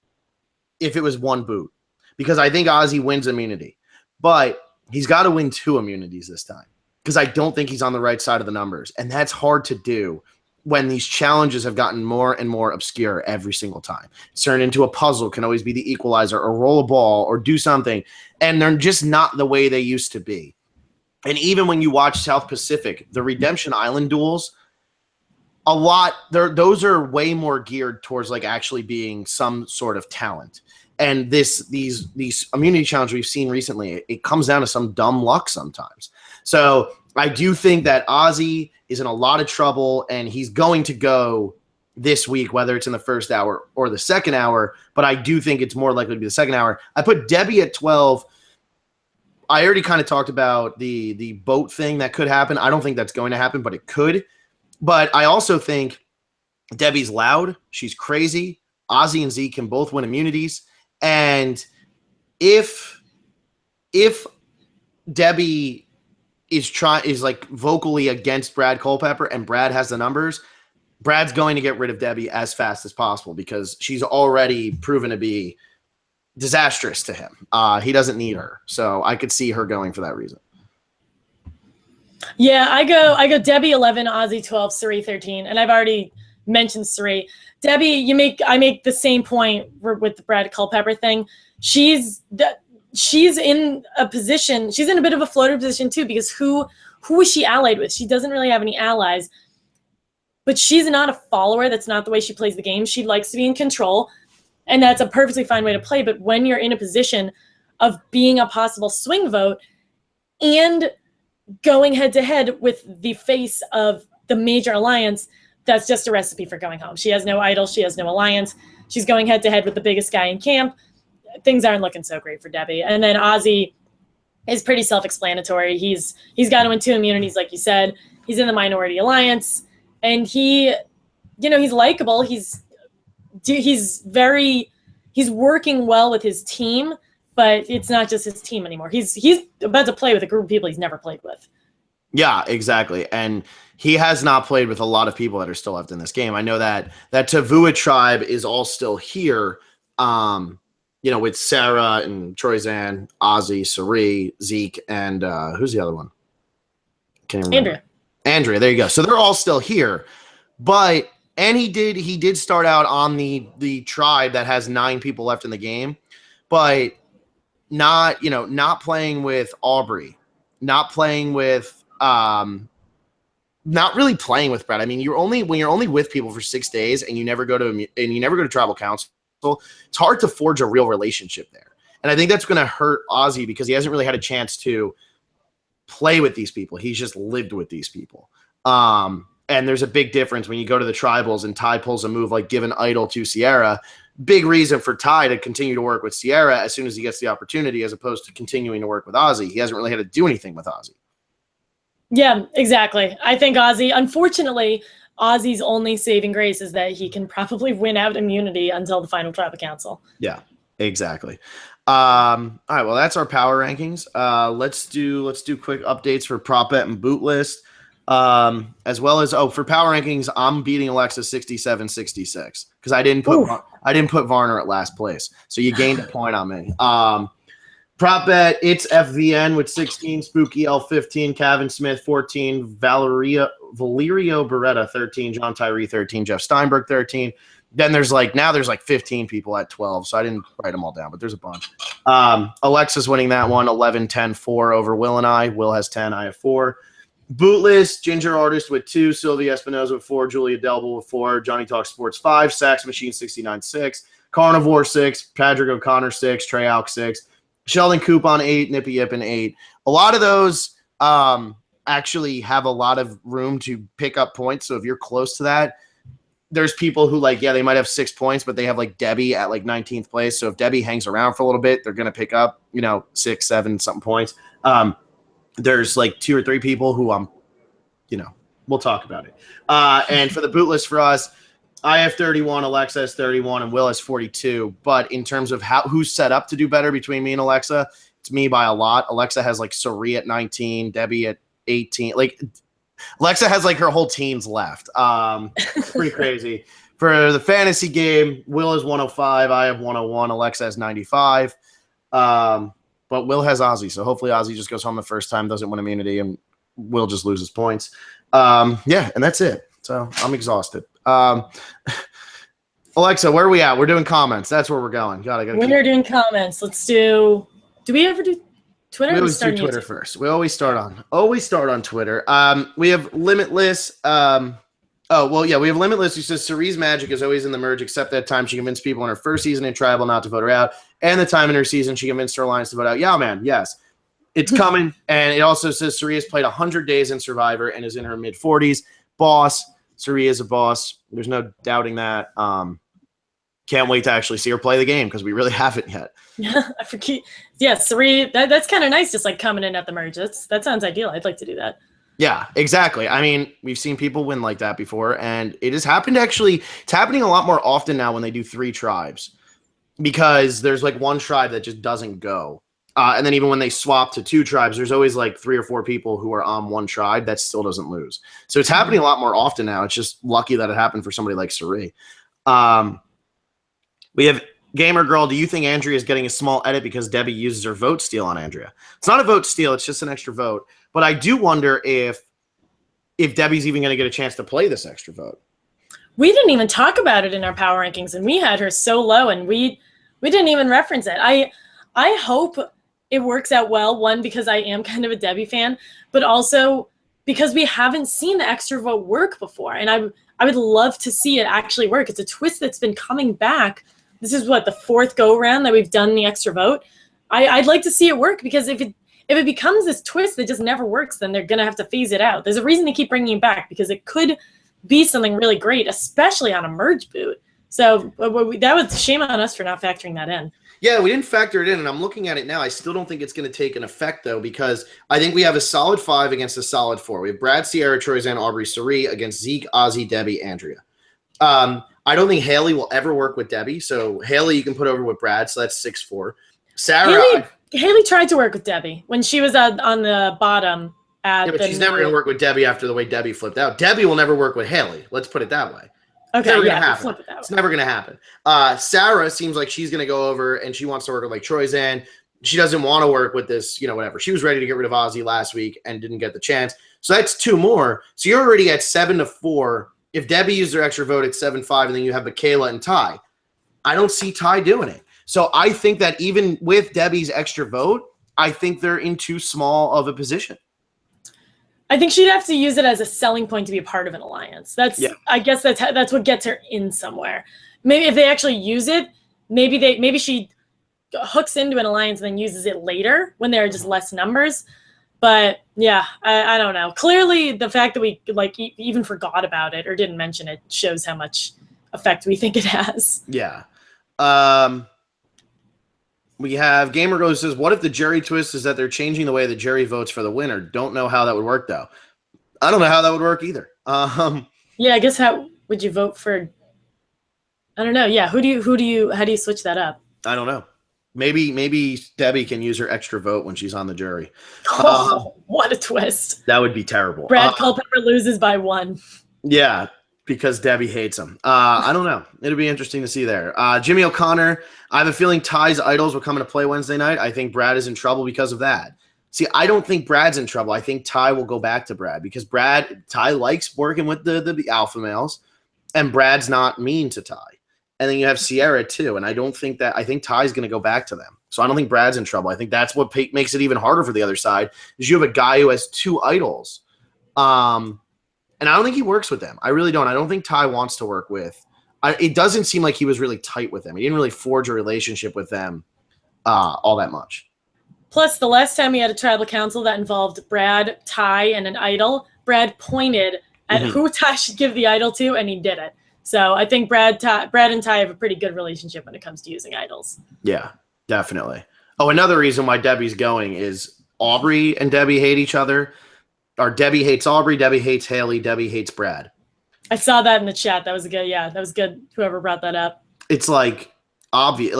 if it was one boot, because I think Ozzy wins immunity. But he's got to win 2 immunities this time, because I don't think he's on the right side of the numbers. And that's hard to do when these challenges have gotten more and more obscure every single time. Turn into a puzzle can always be the equalizer, or roll a ball, or do something. And they're just not the way they used to be. And even when you watch South Pacific, the Redemption Island duels, those are way more geared towards actually being some sort of talent. And these immunity challenges we've seen recently, it comes down to some dumb luck sometimes. So I do think that Ozzy is in a lot of trouble, and he's going to go this week, whether it's in the first hour or the second hour, but I do think it's more likely to be the second hour. I put Debbie at 12. I already kind of talked about the boat thing that could happen. I don't think that's going to happen, but it could. But I also think Debbie's loud. She's crazy. Ozzy and Zeke can both win immunities. And if Debbie is vocally against Brad Culpepper and Brad has the numbers, Brad's going to get rid of Debbie as fast as possible, because she's already proven to be disastrous to him. He doesn't need her. So I could see her going for that reason. Yeah, I go Debbie 11, Ozzy 12, Cirie 13, and I've already mentioned Cirie. Debbie, I make the same point with the Brad Culpepper thing. She's in a position, she's in a bit of a floater position too, because who is she allied with? She doesn't really have any allies, but she's not a follower. That's not the way she plays the game. She likes to be in control, and that's a perfectly fine way to play. But when you're in a position of being a possible swing vote and going head to head with the face of the major alliance, that's just a recipe for going home. She has no idol. She has no alliance. She's going head to head with the biggest guy in camp. Things aren't looking so great for Debbie. And then Ozzy is pretty self-explanatory. He's got to win 2 immunities, like you said. He's in the minority alliance, and he's likable. He's working well with his team, but it's not just his team anymore. He's about to play with a group of people he's never played with. Yeah, exactly. And he has not played with a lot of people that are still left in this game. I know that Tavua tribe is all still here. With Sarah and Troyzan, Ozzy, Cirie, Zeke, and who's the other one? Can't remember. Andrea. There you go. So they're all still here, and he did start out on the tribe that has 9 people left in the game, but not playing with Aubrey, not playing with not really playing with Brad. I mean, when you're only with people for 6 days and you never go to tribal council, it's hard to forge a real relationship there. And I think that's going to hurt Ozzy because he hasn't really had a chance to play with these people. He's just lived with these people. And there's a big difference when you go to the tribals and Ty pulls a move like give an idol to Sierra. Big reason for Ty to continue to work with Sierra as soon as he gets the opportunity, as opposed to continuing to work with Ozzy. He hasn't really had to do anything with Ozzy. Yeah, exactly. I think unfortunately, Ozzy's only saving grace is that he can probably win out immunity until the final tribal council. Yeah, exactly. All right, well, that's our power rankings. Let's do quick updates for prop bet and boot list. As well as for power rankings, I'm beating Alexa 67-66 because I didn't put Varner at last place. So you gained a point on me. Prop bet, it's FVN with 16, Spooky L 15, Kevin Smith 14, Valerio Beretta 13, John Tyree 13, Jeff Steinberg 13. Then there's 15 people at 12, so I didn't write them all down, but there's a bunch. Alexa's winning that one, 11-10-4 over Will and I. Will has 10, I have 4. Bootlist, Ginger Artist with 2, Sylvia Espinoza with 4, Julia Delble with 4, Johnny Talk Sports 5, Sax Machine 69-6, Carnivore 6, Patrick O'Connor 6, Trey Alk 6, Sheldon Coupon 8, Nippy Yippin 8. A lot of those actually have a lot of room to pick up points. So if you're close to that, there's people who they might have 6 points, but they have Debbie at 19th place. So if Debbie hangs around for a little bit, they're going to pick up, 6, 7 something points. There's 2 or 3 people who we'll talk about it. And for the boot list for us, I have 31, Alexa has 31, and Will has 42. But in terms of who's set up to do better between me and Alexa, it's me by a lot. Alexa has Cirie at 19, Debbie at 18. Alexa has her whole teens left. It's pretty crazy. For the fantasy game, Will is 105, I have 101, Alexa has 95. But Will has Ozzy, so hopefully Ozzy just goes home the first time, doesn't win immunity, and Will just loses points. And that's it. So I'm exhausted. Alexa, where are we at? We're doing comments. That's where we're going. We're doing comments. Let's do we ever do Twitter? We always do Twitter first. We always start on Twitter. We have Limitless. We have Limitless who says Cirie's magic is always in the merge, except that time she convinced people in her first season in Tribal not to vote her out, and the time in her season she convinced her alliance to vote out. Yeah, man, yes. It's coming. And it also says Cirie has played 100 days in Survivor and is in her mid-40s. Boss. Cirie is a boss. There's no doubting that. Can't wait to actually see her play the game because we really haven't yet. Yeah, I forget. Yeah, Cirie, that's kind of nice, just coming in at the merge. That sounds ideal. I'd like to do that. Yeah, exactly. I mean, we've seen people win like that before, and it has happened actually. It's happening a lot more often now when they do 3 tribes because there's one tribe that just doesn't go. And then even when they swap to 2 tribes, there's always 3 or 4 people who are on one tribe that still doesn't lose. So it's happening a lot more often now. It's just lucky that it happened for somebody like Cirie. We have Gamer Girl. Do you think Andrea is getting a small edit because Debbie uses her vote steal on Andrea? It's not a vote steal. It's just an extra vote. But I do wonder if Debbie's even going to get a chance to play this extra vote. We didn't even talk about it in our power rankings, and we had her so low, and we didn't even reference it. I hope it works out well, one, because I am kind of a Debbie fan, but also because we haven't seen the extra vote work before. And I would love to see it actually work. It's a twist that's been coming back. This is the 4th go-around that we've done the extra vote. I'd like to see it work because if it becomes this twist that just never works, then they're going to have to phase it out. There's a reason to keep bringing it back because it could be something really great, especially on a merge boot. So that was shame on us for not factoring that in. Yeah, we didn't factor it in, and I'm looking at it now. I still don't think it's going to take an effect, though, because I think we have a solid 5 against a solid 4. We have Brad, Sierra, Troyzan, Aubrey, Cirie against Zeke, Ozzy, Debbie, Andrea. I don't think Haley will ever work with Debbie, so Haley you can put over with Brad, so that's 6-4. Sarah. Haley tried to work with Debbie when she was on the bottom at Yeah, but she's never going to work with Debbie after the way Debbie flipped out. Debbie will never work with Haley. Let's put it that way. Okay, yeah, we'll flip it that way. It's never going to happen. Sarah seems like she's going to go over and she wants to work with like Troyzan. She doesn't want to work with this, whatever. She was ready to get rid of Ozzy last week and didn't get the chance. So that's 2 more. So you're already at 7-4. If Debbie used her extra vote, it's 7-5, and then you have Michaela and Ty. I don't see Ty doing it. So I think that even with Debbie's extra vote, I think they're in too small of a position. I think she'd have to use it as a selling point to be a part of an alliance. I guess that's what gets her in somewhere. Maybe if they actually use it, maybe she hooks into an alliance and then uses it later when there are just less numbers. But yeah, I don't know. Clearly, the fact that we even forgot about it or didn't mention it shows how much effect we think it has. Yeah. We have Gamer Goes says, what if the jury twist is that they're changing the way the jury votes for the winner? Don't know how that would work though. I don't know how that would work either. Yeah, I guess how would you vote for? I don't know. Yeah, how do you switch that up? I don't know. Maybe Debbie can use her extra vote when she's on the jury. What a twist. That would be terrible. Brad Culpepper loses by 1. Yeah, because Debbie hates him. I don't know. It'll be interesting to see there. Jimmy O'Connor, I have a feeling Ty's idols will come into play Wednesday night. I think Brad is in trouble because of that. See, I don't think Brad's in trouble. I think Ty will go back to Brad because Ty likes working with the alpha males, and Brad's not mean to Ty. And then you have Cirie too. And I think Ty's going to go back to them. So I don't think Brad's in trouble. I think that's what makes it even harder for the other side is you have a guy who has 2 idols. And I don't think he works with them. I really don't. I don't think Ty wants to work with. It doesn't seem like he was really tight with them. He didn't really forge a relationship with them all that much. Plus, the last time we had a tribal council that involved Brad, Ty, and an idol, Brad pointed at who Ty should give the idol to, and he did it. So I think Brad and Ty have a pretty good relationship when it comes to using idols. Yeah, definitely. Oh, another reason why Debbie's going is Aubrey and Debbie hate each other. Or Debbie hates Aubrey, Debbie hates Haley, Debbie hates Brad. I saw that in the chat. That was good. Yeah, that was good. Whoever brought that up. It's like obvious.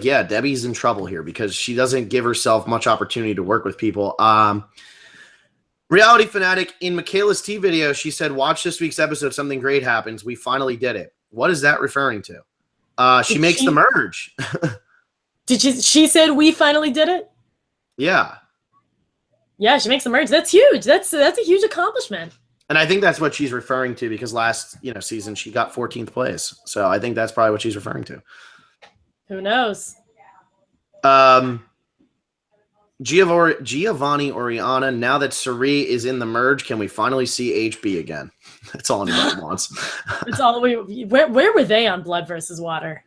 Yeah, Debbie's in trouble here because she doesn't give herself much opportunity to work with people. Reality Fanatic, in Michaela's T video, she said, watch this week's episode. Something great happens. We finally did it. What is that referring to? She makes the merge. She said we finally did it? Yeah. Yeah, she makes the merge. That's huge. That's a huge accomplishment. And I think that's what she's referring to because last season she got 14th place. So I think that's probably what she's referring to. Who knows? Giovanni Oriana, now that Cirie is in the merge, can we finally see HB again? That's all anybody wants. That's all where were they on Blood versus Water?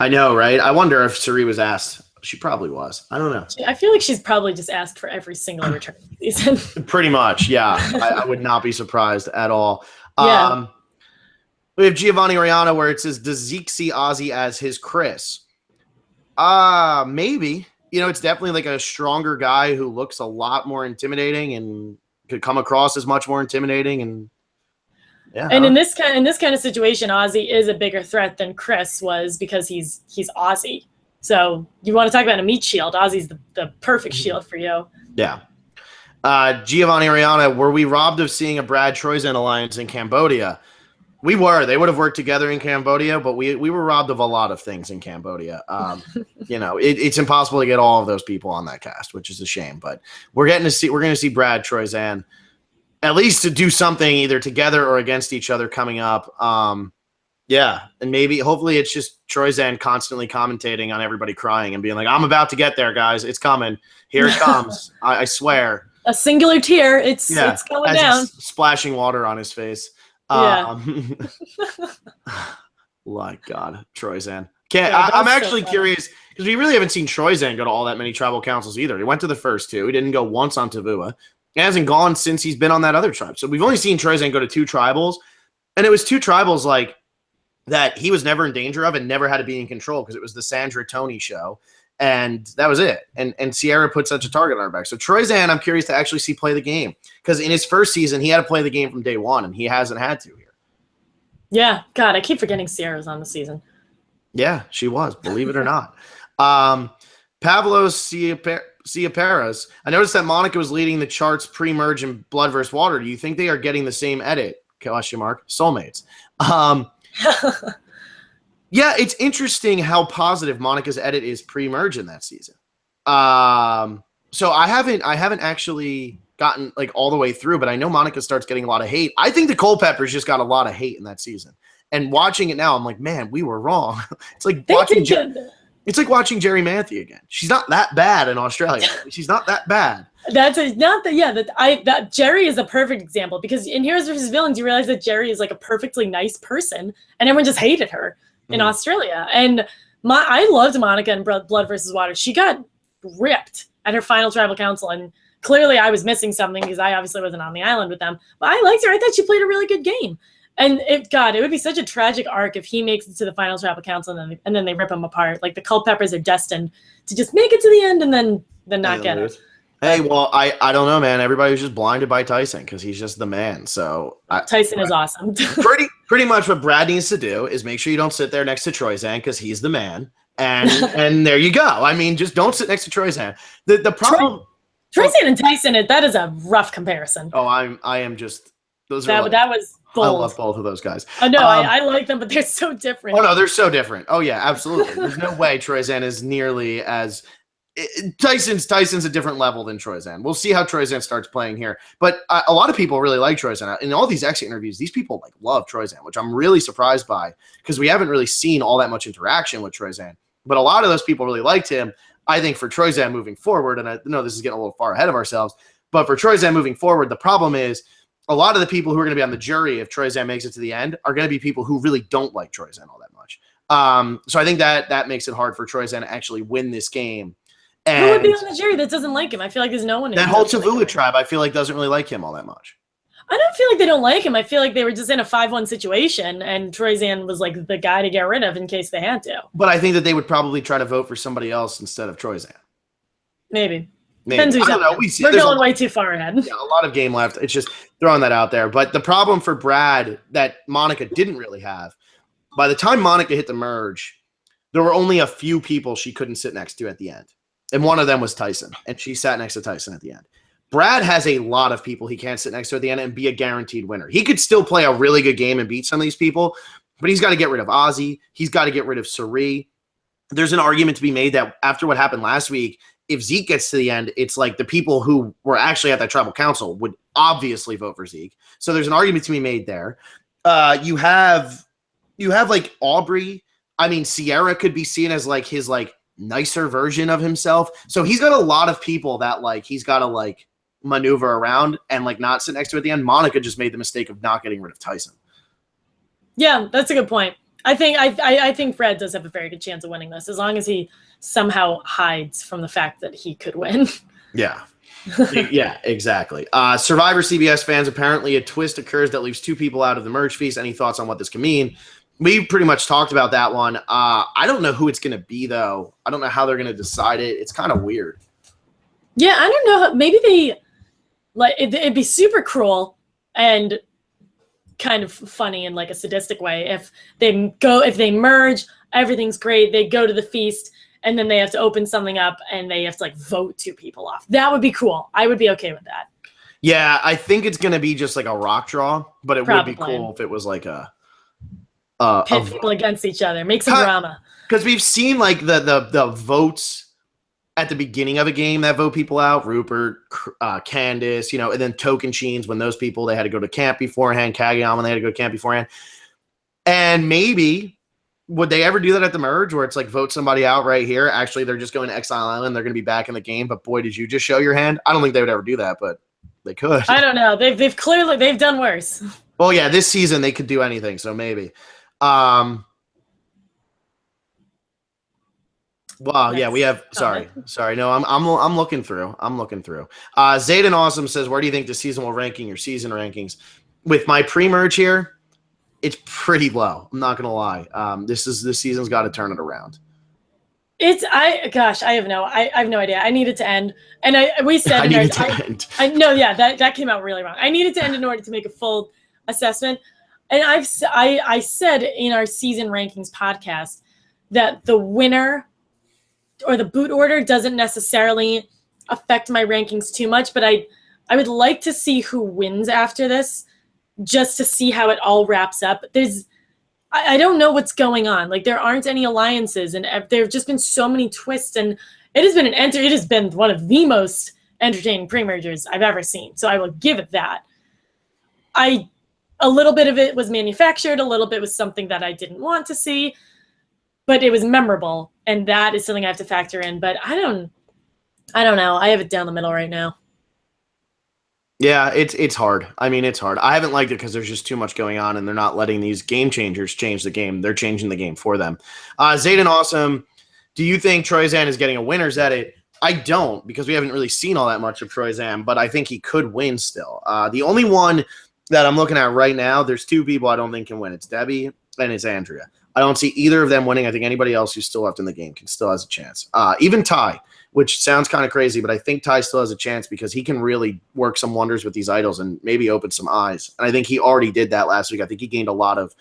I know, right? I wonder if Cirie was asked. She probably was. I don't know. I feel like she's probably just asked for every single return season. Pretty much, yeah. I would not be surprised at all. Yeah. We have Giovanni Oriana where it says, does Zeke see Ozzy as his Chris? Maybe. It's definitely like a stronger guy who looks a lot more intimidating and could come across as much more intimidating. And yeah. And in this kind of situation, Ozzy is a bigger threat than Chris was because he's Ozzy. So you want to talk about a meat shield? Ozzy's the perfect shield for you. Yeah. Giovanni Oriana, were we robbed of seeing a Brad Troyzan alliance in Cambodia? We were. They would have worked together in Cambodia, but we were robbed of a lot of things in Cambodia. It's impossible to get all of those people on that cast, which is a shame. But we're going to see Brad Troyzan at least to do something either together or against each other coming up. Yeah, and hopefully it's just Troyzan constantly commentating on everybody crying and being like, I'm about to get there, guys. It's coming. Here it comes. I swear. A singular tear. It's going down. Splashing water on his face. Yeah. My God, Troyzan. I'm actually curious because we really haven't seen Troyzan go to all that many tribal councils either. He went to the first 2. He didn't go once on Tavua. He hasn't gone since he's been on that other tribe. So we've only seen Troyzan go to 2 tribals. And it was 2 tribals that he was never in danger of and never had to be in control because it was the Sandra Tony show. And that was it. And Cirie put such a target on our back. So Troyzan, I'm curious to actually see play the game because in his first season, he had to play the game from day 1 and he hasn't had to here. Yeah. God, I keep forgetting Sierra's on the season. Yeah, she was, believe it or not. Pavlos Cia Perez. I noticed that Monica was leading the charts pre-merge in Blood vs. Water. Do you think they are getting the same edit? Question mark. Soulmates. Yeah, it's interesting how positive Monica's edit is pre-merge in that season. So I haven't actually gotten like all the way through, but I know Monica starts getting a lot of hate. I think the Culpeppers just got a lot of hate in that season. And watching it now, I'm like, man, we were wrong. It's like it's like watching Jerry Manthey again. She's not that bad in Australia. She's not that bad. Jerry is a perfect example, because in Heroes vs. Villains, you realize that Jerry is like a perfectly nice person, and everyone just hated her in Australia. And I loved Monica in Blood vs. Water. She got ripped at her final tribal council, and clearly I was missing something because I obviously wasn't on the island with them. But I liked her. I thought she played a really good game. And it would be such a tragic arc if he makes it to the final tribal council and then they rip him apart. Like the Culpeppers are destined to just make it to the end and then not get it. Hey, well, I don't know, man. Everybody was just blinded by Tyson because he's just the man. So Tyson is awesome. pretty much what Brad needs to do is make sure you don't sit there next to Troyzan because he's the man. And there you go. I mean, just don't sit next to Troyzan. The problem. Troyzan and Tyson, that is a rough comparison. Oh, I am just those that are that was. Bold. I love both of those guys. Oh no, I like them, but they're so different. Oh no, they're so different. Oh yeah, absolutely. There's no way Troyzan is nearly as Tyson's a different level than Troyzan. We'll see how Troyzan starts playing here, but a lot of people really like Troyzan. In all these exit interviews, these people like love Troyzan, which I'm really surprised by because we haven't really seen all that much interaction with Troyzan. But a lot of those people really liked him. I think for Troyzan moving forward, and I know this is getting a little far ahead of ourselves, but for Troyzan moving forward, the problem is a lot of the people who are going to be on the jury if Troyzan makes it to the end are going to be people who really don't like Troyzan all that much. So I think that makes it hard for Troyzan to actually win this game. And who would be on the jury that doesn't like him? I feel like there's no one. That whole Tavua tribe, I feel like, doesn't really like him all that much. I don't feel like they don't like him. I feel like they were just in a 5-1 situation, and Troyzan was like the guy to get rid of in case they had to. But I think that they would probably try to vote for somebody else instead of Troyzan. Maybe. Depends who's I don't know. We're going way too far ahead. Yeah, a lot of game left. It's just throwing that out there. But the problem for Brad that Monica didn't really have, by the time Monica hit the merge, there were only a few people she couldn't sit next to at the end. And one of them was Tyson. And she sat next to Tyson at the end. Brad has a lot of people he can't sit next to at the end and be a guaranteed winner. He could still play a really good game and beat some of these people, but he's got to get rid of Ozzy. He's got to get rid of Cirie. There's an argument to be made that after what happened last week, if Zeke gets to the end, it's like the people who were actually at that tribal council would obviously vote for Zeke. So there's an argument to be made there. You have like Aubrey. I mean, Cirie could be seen as like his like nicer version of himself. So he's got a lot of people that like he's got to like maneuver around and like not sit next to at the end. Monica just made the mistake of not getting rid of Tyson. Yeah, that's a good point. I think Fred does have a very good chance of winning this as long as he somehow hides from the fact that he could win. Yeah. Yeah, exactly. Survivor CBS fans, apparently a twist occurs that leaves 2 people out of the merge feast. Any thoughts on what this can mean? We pretty much talked about that one. I don't know who it's going to be, though. I don't know how they're going to decide it. It's kind of weird. Yeah, I don't know. Maybe they it'd be super cruel and kind of funny in like a sadistic way if they merge, everything's great, they go to the feast, and then they have to open something up and they have to like vote 2 people off. That would be cool. I would be okay with that. Yeah, I think it's going to be just like a rock draw, but it would be cool if it was like a pit people against each other, make some drama. Because we've seen like the votes at the beginning of a game that vote people out, Rupert, Candace, and then Token Sheens, when those people, they had to go to camp beforehand, Kageyama, when they had to go to camp beforehand. And maybe, would they ever do that at the merge where it's like vote somebody out right here? Actually, they're just going to Exile Island. They're going to be back in the game. But boy, did you just show your hand? I don't think they would ever do that, but they could. I don't know. They've clearly done worse. Well, yeah, this season they could do anything, so maybe. Well, yeah, we have. Sorry. No, I'm looking through. Zayden Awesome says, "Where do you think the season will rank in your season rankings?" With my pre-merge here, it's pretty low. I'm not gonna lie. This season's got to turn it around. I have no idea. I need it to end, and we said I need it to end. I know, yeah, that came out really wrong. I need it to end in order to make a full assessment. And I said in our season rankings podcast that the winner or the boot order doesn't necessarily affect my rankings too much, but I would like to see who wins after this, just to see how it all wraps up. I don't know what's going on. Like, there aren't any alliances, and there have just been so many twists, and it has been one of the most entertaining pre-mergers I've ever seen. So I will give it that. A little bit of it was manufactured, a little bit was something that I didn't want to see, but it was memorable, and that is something I have to factor in. But I don't know. I have it down the middle right now. Yeah, it's hard. I mean, it's hard. I haven't liked it because there's just too much going on, and they're not letting these game changers change the game. They're changing the game for them. Zayden Awesome, do you think Troyzan is getting a winner's edit? I don't, because we haven't really seen all that much of Troyzan, but I think he could win still. The only one that I'm looking at right now, there's two people I don't think can win. It's Debbie and it's Andrea. I don't see either of them winning. I think anybody else who's still left in the game still has a chance. Even Ty, which sounds kind of crazy, but I think Ty still has a chance because he can really work some wonders with these idols and maybe open some eyes. And I think he already did that last week. I think he gained a lot of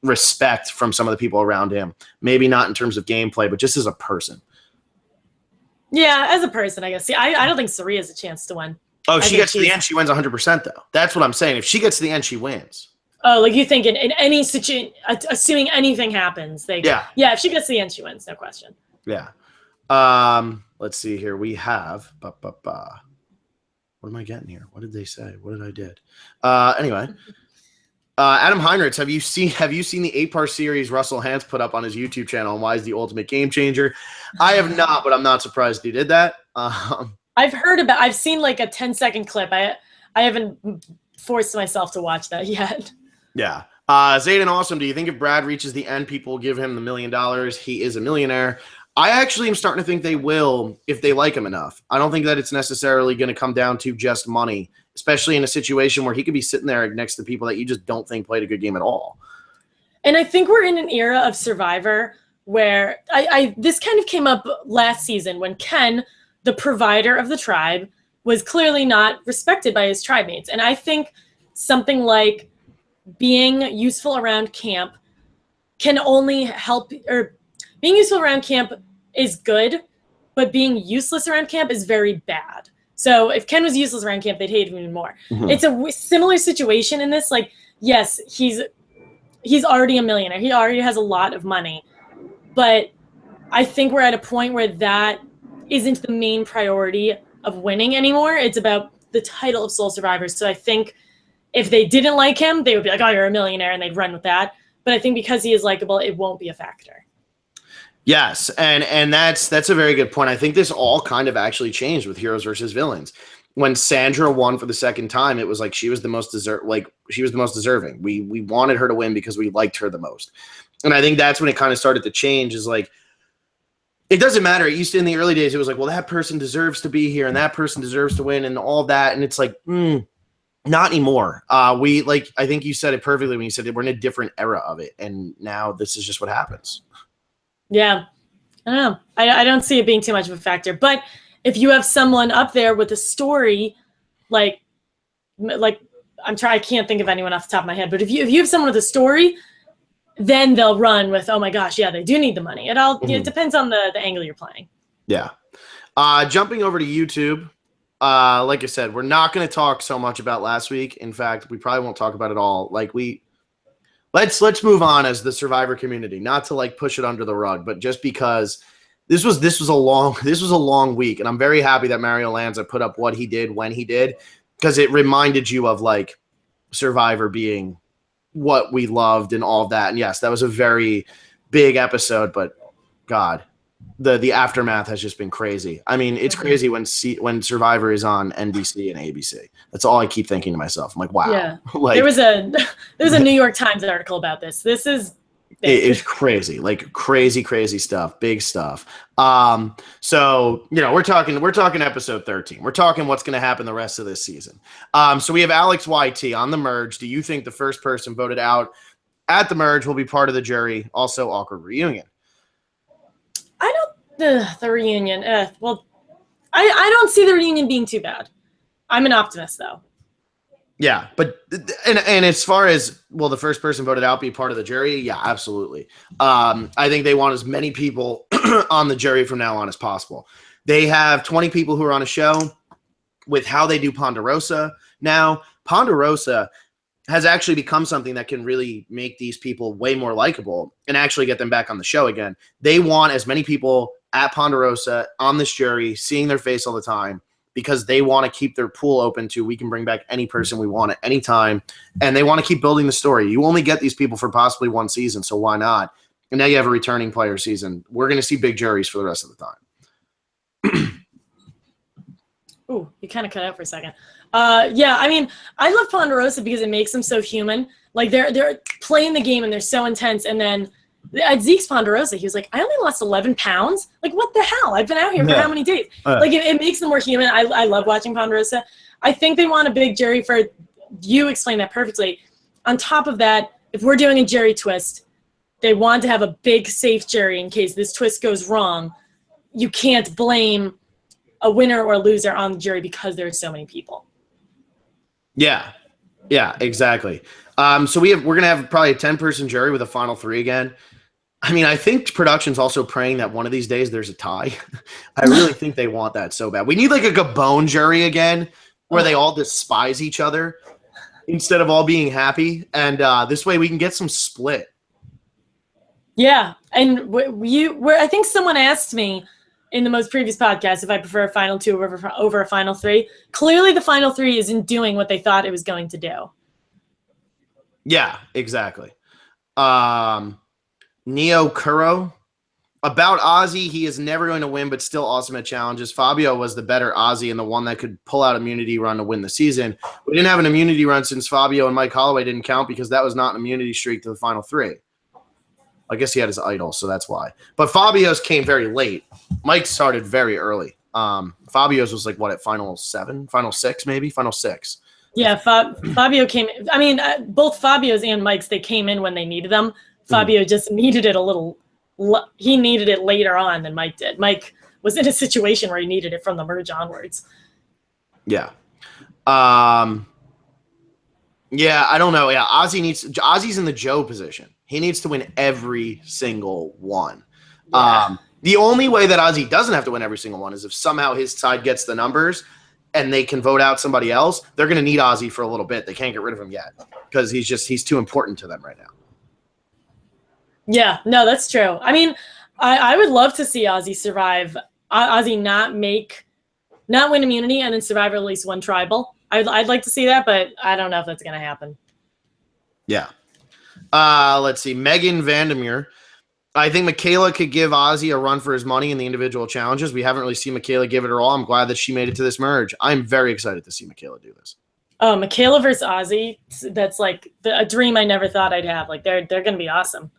respect from some of the people around him. Maybe not in terms of gameplay, but just as a person. Yeah, as a person, I guess. See, I don't think Cirie has a chance to win. Oh, if she gets to the end, she wins 100%, though. That's what I'm saying. If she gets to the end, she wins. Oh, like you think in any situation, assuming anything happens, yeah, if she gets to the end, she wins, no question. Yeah. Let's see here. We have what am I getting here? What did they say? What did I did? Anyway. Adam Heinrichs, have you seen the 8-part series Russell Hantz put up on his YouTube channel on why he's the ultimate game changer? I have not, but I'm not surprised he did that. I've seen like a 10-second clip. I haven't forced myself to watch that yet. Yeah. Zayden Awesome, do you think if Brad reaches the end, people will give him the $1 million? He is a millionaire. I actually am starting to think they will if they like him enough. I don't think that it's necessarily going to come down to just money, especially in a situation where he could be sitting there next to people that you just don't think played a good game at all. And I think we're in an era of Survivor where this kind of came up last season when Ken, the provider of the tribe, was clearly not respected by his tribe mates. And I think something like being useful around camp can only help, or being useful around camp is good, but being useless around camp is very bad. So if Ken was useless around camp, they'd hate him even more. Mm-hmm. It's a similar situation in this. Like, yes, he's already a millionaire. He already has a lot of money. But I think we're at a point where that isn't the main priority of winning anymore. It's about the title of Sole Survivor. So I think if they didn't like him, they would be like, oh, you're a millionaire, and they'd run with that. But I think because he is likable, it won't be a factor. Yes, and that's a very good point. I think this all kind of actually changed with Heroes versus Villains. When Sandra won for the second time, it was like she was the most deserving. We wanted her to win because we liked her the most. And I think that's when it kind of started to change, is like, it doesn't matter. It used to, in the early days, it was like, well, that person deserves to be here and that person deserves to win and all that. And it's like, not anymore. I think you said it perfectly when you said we're in a different era of it. And now this is just what happens. Yeah. I don't know. I don't see it being too much of a factor. But if you have someone up there with a story, like I can't think of anyone off the top of my head, but if you have someone with a story, then they'll run with, oh my gosh, yeah, they do need the money. It depends on the angle you're playing. Yeah. Jumping over to YouTube, like I said, we're not going to talk so much about last week. In fact, we probably won't talk about it all. Let's move on as the Survivor community, not to like push it under the rug, but just because this was a long week, and I'm very happy that Mario Lanza put up what he did when he did, because it reminded you of like Survivor being what we loved and all of that. And yes, that was a very big episode, but God, the aftermath has just been crazy. I mean, it's crazy when Survivor is on NBC and ABC. That's all I keep thinking to myself. I'm like, wow. Yeah. There was a New York Times article about this. This is it's crazy, like crazy stuff, big stuff. So we're talking episode 13. We're talking what's going to happen the rest of this season. So we have Alex YT on the merge. Do you think the first person voted out at the merge will be part of the jury? Also, awkward reunion. The reunion. Well, I don't see the reunion being too bad. I'm an optimist, though. Yeah, but and as far as will the first person voted out be part of the jury? Yeah, absolutely. I think they want as many people on the jury from now on as possible. They have 20 people who are on a show with how they do Ponderosa. Now, Ponderosa has actually become something that can really make these people way more likable and actually get them back on the show again. They want as many people at Ponderosa on this jury, seeing their face all the time, because they want to keep their pool open to we can bring back any person we want at any time, and they want to keep building the story. You only get these people for possibly one season, so why not? And now you have a returning player season. We're going to see big juries for the rest of the time. Ooh, you kind of cut out for a second. Yeah, I mean, I love Ponderosa because it makes them so human. Like they're playing the game and they're so intense. And then at Zeke's Ponderosa, he was like, I only lost 11 pounds. Like, what the hell? I've been out here for how many days? Like, it makes them more human. I love watching Ponderosa. I think they want a big jury for, you explained that perfectly. On top of that, if we're doing a jury twist, they want to have a big safe jury in case this twist goes wrong. You can't blame a winner or a loser on the jury because there are so many people. Yeah, exactly. So we're going to have probably a 10-person jury with a final 3 again. I mean, I think production's also praying that one of these days there's a tie. I really think they want that so bad. We need like a Gabon jury again where they all despise each other instead of all being happy. And this way we can get some split. Yeah. And I think someone asked me in the most previous podcast if I prefer a final 2 over a final 3. Clearly the final 3 isn't doing what they thought it was going to do. Yeah, exactly. Neo Kuro. About Ozzy, he is never going to win, but still awesome at challenges. Fabio was the better Ozzy and the one that could pull out immunity run to win the season. We didn't have an immunity run since Fabio and Mike Holloway didn't count because that was not an immunity streak to the final 3. I guess he had his idol, so that's why. But Fabio's came very late. Mike started very early. Fabio's was like, what, at final 7? Final 6, maybe? Final 6. Yeah, Fabio came – I mean, both Fabio's and Mike's, they came in when they needed them. Fabio just needed it a little – he needed it later on than Mike did. Mike was in a situation where he needed it from the merge onwards. Yeah. Yeah, I don't know. Yeah, Ozzy's in the Joe position. He needs to win every single one. Yeah. The only way that Ozzy doesn't have to win every single one is if somehow his side gets the numbers and they can vote out somebody else. They're going to need Ozzy for a little bit. They can't get rid of him yet because he's too important to them right now. Yeah, no, that's true. I mean, I would love to see Ozzy survive. Ozzy not win immunity and then survive at least one tribal. I'd like to see that, but I don't know if that's going to happen. Yeah. Let's see. Megan Vandermeer. I think Michaela could give Ozzy a run for his money in the individual challenges. We haven't really seen Michaela give it her all. I'm glad that she made it to this merge. I'm very excited to see Michaela do this. Oh, Michaela versus Ozzy. That's like a dream I never thought I'd have. Like they're going to be awesome.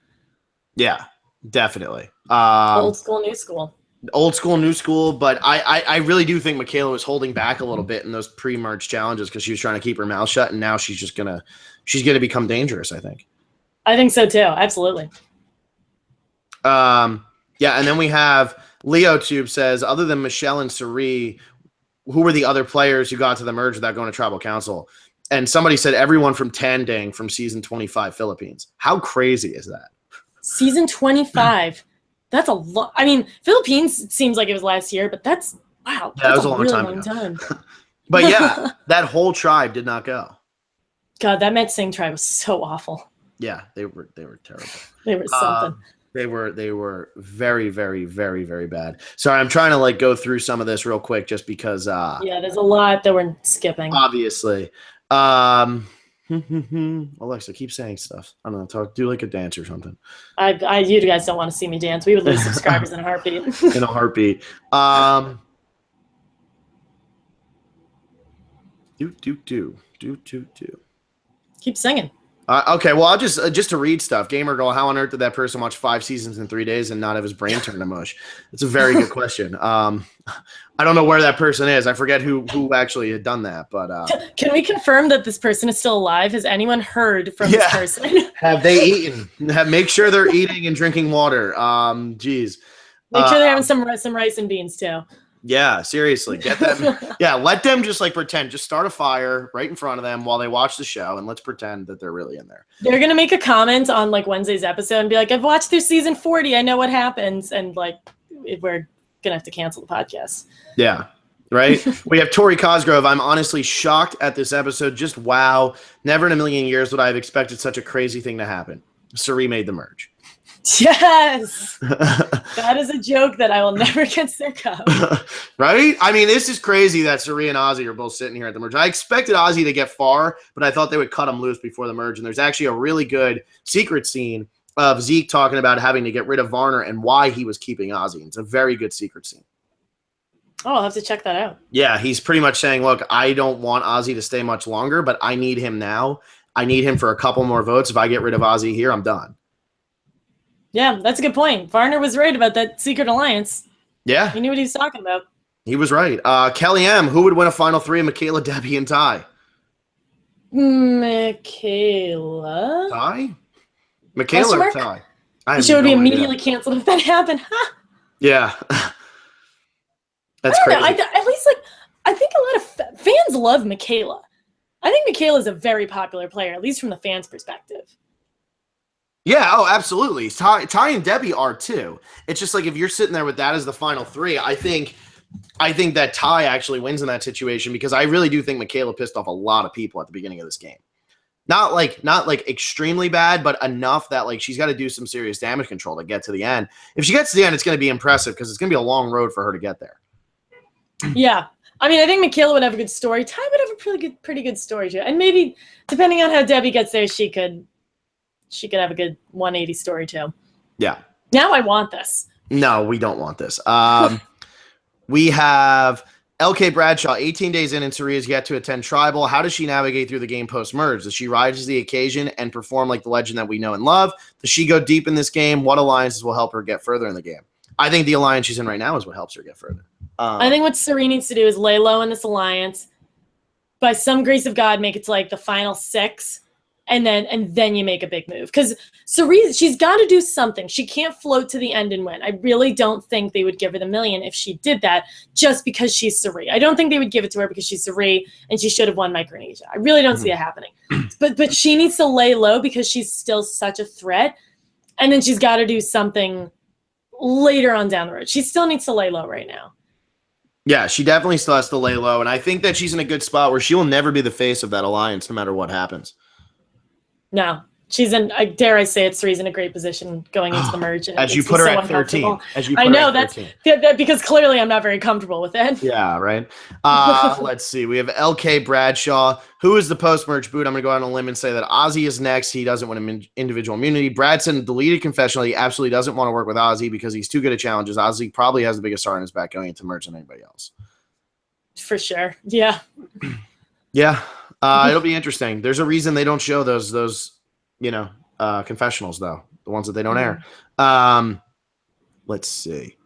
Yeah, definitely. Old school, new school. Old school, new school, but I really do think Michaela was holding back a little bit in those pre-merge challenges because she was trying to keep her mouth shut, and now she's gonna become dangerous, I think. I think so too, absolutely. Yeah, and then we have Leo Tube says, other than Michelle and Cirie, who were the other players who got to the merge without going to tribal council? And somebody said everyone from Tandang from season 25 Philippines. How crazy is that? Season 25. That's a lot. I mean, Philippines seems like it was last year, but that's wow. Yeah, that was a really long time. But yeah, that whole tribe did not go. God, that Met Sing tribe was so awful. Yeah, they were terrible. They were something. They were very, very, very, very bad. Sorry, I'm trying to like go through some of this real quick just because yeah, there's a lot that we're skipping. Obviously. Alexa, keep saying stuff. I don't know, do like a dance or something. You guys don't want to see me dance. We would lose subscribers in a heartbeat. In a heartbeat. Keep singing. Okay, well, I'll just to read stuff. Gamer Girl, how on earth did that person watch 5 seasons in 3 days and not have his brain turn to mush? It's a very good question. I don't know where that person is. I forget who actually had done that, but can we confirm that this person is still alive? Has anyone heard from this person? Have they eaten? Make sure they're eating and drinking water. Geez. Make sure they're having some rice and beans too. Yeah, seriously. Get them. Yeah, let them just like pretend. Just start a fire right in front of them while they watch the show, and let's pretend that they're really in there. They're gonna make a comment on like Wednesday's episode and be like, "I've watched through season 40. I know what happens." And like, we're gonna have to cancel the podcast. Yeah. Right? We have Tori Cosgrove. I'm honestly shocked at this episode. Just wow. Never in a million years would I have expected such a crazy thing to happen. Cirie made the merge. Yes. That is a joke that I will never get sick of. Right? I mean, this is crazy that Cirie and Ozzy are both sitting here at the merge. I expected Ozzy to get far, but I thought they would cut him loose before the merge. And there's actually a really good secret scene of Zeke talking about having to get rid of Varner and why he was keeping Ozzy. It's a very good secret scene. Oh, I'll have to check that out. Yeah, he's pretty much saying, look, I don't want Ozzy to stay much longer, but I need him now. I need him for a couple more votes. If I get rid of Ozzy here, I'm done. Yeah, that's a good point. Varner was right about that secret alliance. Yeah. He knew what he was talking about. He was right. Kelly M., who would win a final three? Michaela, Debbie, and Ty? Michaela? Ty? Michaela or Ty? The show would be immediately canceled if that happened. Yeah. That's crazy. At least, I think a lot of fans love Michaela. I think Michaela is a very popular player, at least from the fans' perspective. Yeah, oh, absolutely. Ty and Debbie are too. It's just like if you're sitting there with that as the final three, I think that Ty actually wins in that situation because I really do think Michaela pissed off a lot of people at the beginning of this game. Not like extremely bad, but enough that like she's got to do some serious damage control to get to the end. If she gets to the end, it's going to be impressive because it's going to be a long road for her to get there. Yeah. I mean, I think Michaela would have a good story. Ty would have a pretty good story too. And maybe depending on how Debbie gets there, she could have a good 180 story too. Yeah. Now I want this. No, we don't want this. We have LK Bradshaw, 18 days in, and Cirie has yet to attend Tribal. How does she navigate through the game post-merge? Does she rise to the occasion and perform like the legend that we know and love? Does she go deep in this game? What alliances will help her get further in the game? I think the alliance she's in right now is what helps her get further. I think what Cirie needs to do is lay low in this alliance. By some grace of God, make it to like the final 6, and then you make a big move. Because Cirie, she's got to do something. She can't float to the end and win. I really don't think they would give her the million if she did that just because she's Cirie. I don't think they would give it to her because she's Cirie and she should have won Micronesia. I really don't see it happening. But she needs to lay low because she's still such a threat. And then she's got to do something later on down the road. She still needs to lay low right now. Yeah, she definitely still has to lay low, and I think that she's in a good spot where she will never be the face of that alliance no matter what happens. No, she's in, dare I say it, Cirie's in a great position going into the merge. And as you put her at 13. I know, that's because clearly I'm not very comfortable with it. Yeah, right. Let's see. We have LK Bradshaw. Who is the post-merge boot? I'm going to go out on a limb and say that Ozzy is next. He doesn't want individual immunity. Brad sent a deleted confessional. He absolutely doesn't want to work with Ozzy because he's too good at challenges. Ozzy probably has the biggest star on his back going into merge than anybody else. For sure. Yeah. Yeah. It'll be interesting. There's a reason they don't show those confessionals, though. The ones that they don't air. Let's see.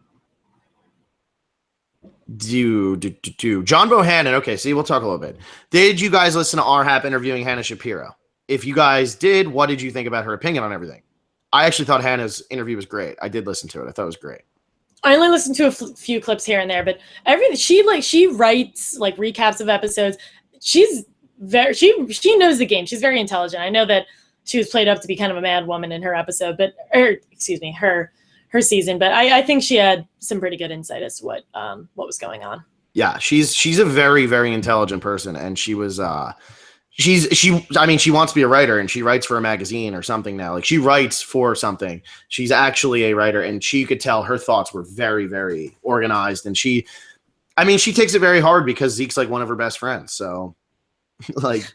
John Bohannon. Okay, see, we'll talk a little bit. Did you guys listen to RHAP interviewing Hannah Shapiro? If you guys did, what did you think about her opinion on everything? I actually thought Hannah's interview was great. I did listen to it. I thought it was great. I only listened to a few clips here and there, but she writes like recaps of episodes. She knows the game. She's very intelligent. I know that she was played up to be kind of a mad woman in her episode, her season. But I think she had some pretty good insight as to what was going on. Yeah, she's a very, very intelligent person, and she was she wants to be a writer, and she writes for a magazine or something now. Like she writes for something. She's actually a writer, and she could tell her thoughts were very, very organized, and she takes it very hard because Zeke's like one of her best friends. So like,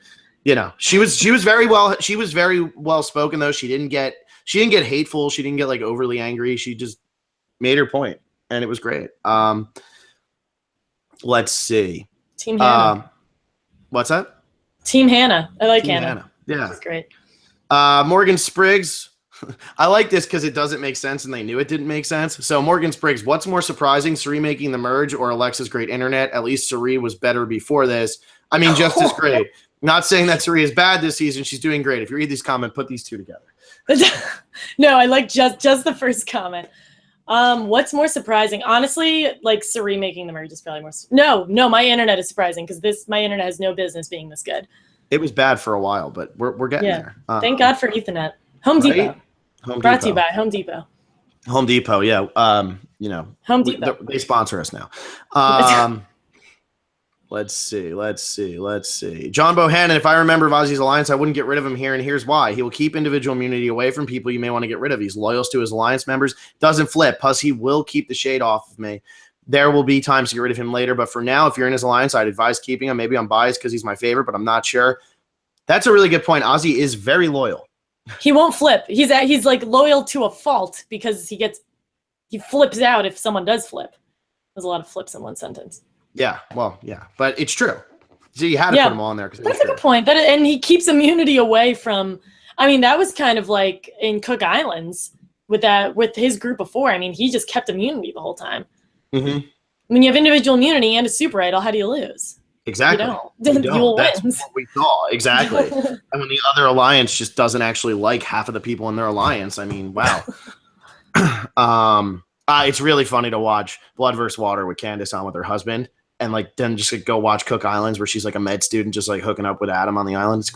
she was very well spoken though. She didn't get hateful. She didn't get like overly angry. She just made her point, and it was great. Let's see. Team Hannah. What's that? Team Hannah. I like Team Hannah. Yeah. That's great. Morgan Spriggs. I like this because it doesn't make sense, and they knew it didn't make sense. So Morgan Spriggs, what's more surprising, Cirie making the merge or Alexa's great internet? At least Cirie was better before this. I mean, just as great. Not saying that Cirie is bad this season. She's doing great. If you read these comments, put these two together. No, I like just the first comment. What's more surprising? Honestly, like Cirie making the merge is probably more. No, my internet is surprising because my internet has no business being this good. It was bad for a while, but we're getting there. Thank God for Ethernet. Home Depot. Brought to you by Home Depot. Home Depot, yeah. Home Depot. They sponsor us now. Let's see. John Bohannon, if I remember Ozzy's alliance, I wouldn't get rid of him here, and here's why. He will keep individual immunity away from people you may want to get rid of. He's loyal to his alliance members, doesn't flip, plus he will keep the shade off of me. There will be times to get rid of him later, but for now, if you're in his alliance, I'd advise keeping him. Maybe I'm biased because he's my favorite, but I'm not sure. That's a really good point. Ozzy is very loyal. He won't flip. He's like loyal to a fault because he flips out if someone does flip. There's a lot of flips in one sentence. Yeah, well, yeah, but it's true. So you had to put them all in there. That's a good point. And he keeps immunity away from. I mean, that was kind of like in Cook Islands with his group before. I mean, he just kept immunity the whole time. Mm-hmm. When you have individual immunity and a super idol, how do you lose? Exactly. You don't. That's what we saw. Exactly. And when the other alliance just doesn't actually like half of the people in their alliance, I mean, wow. It's really funny to watch Blood vs. Water with Candace on with her husband. And like then just go watch Cook Islands where she's like a med student just like hooking up with Adam on the island.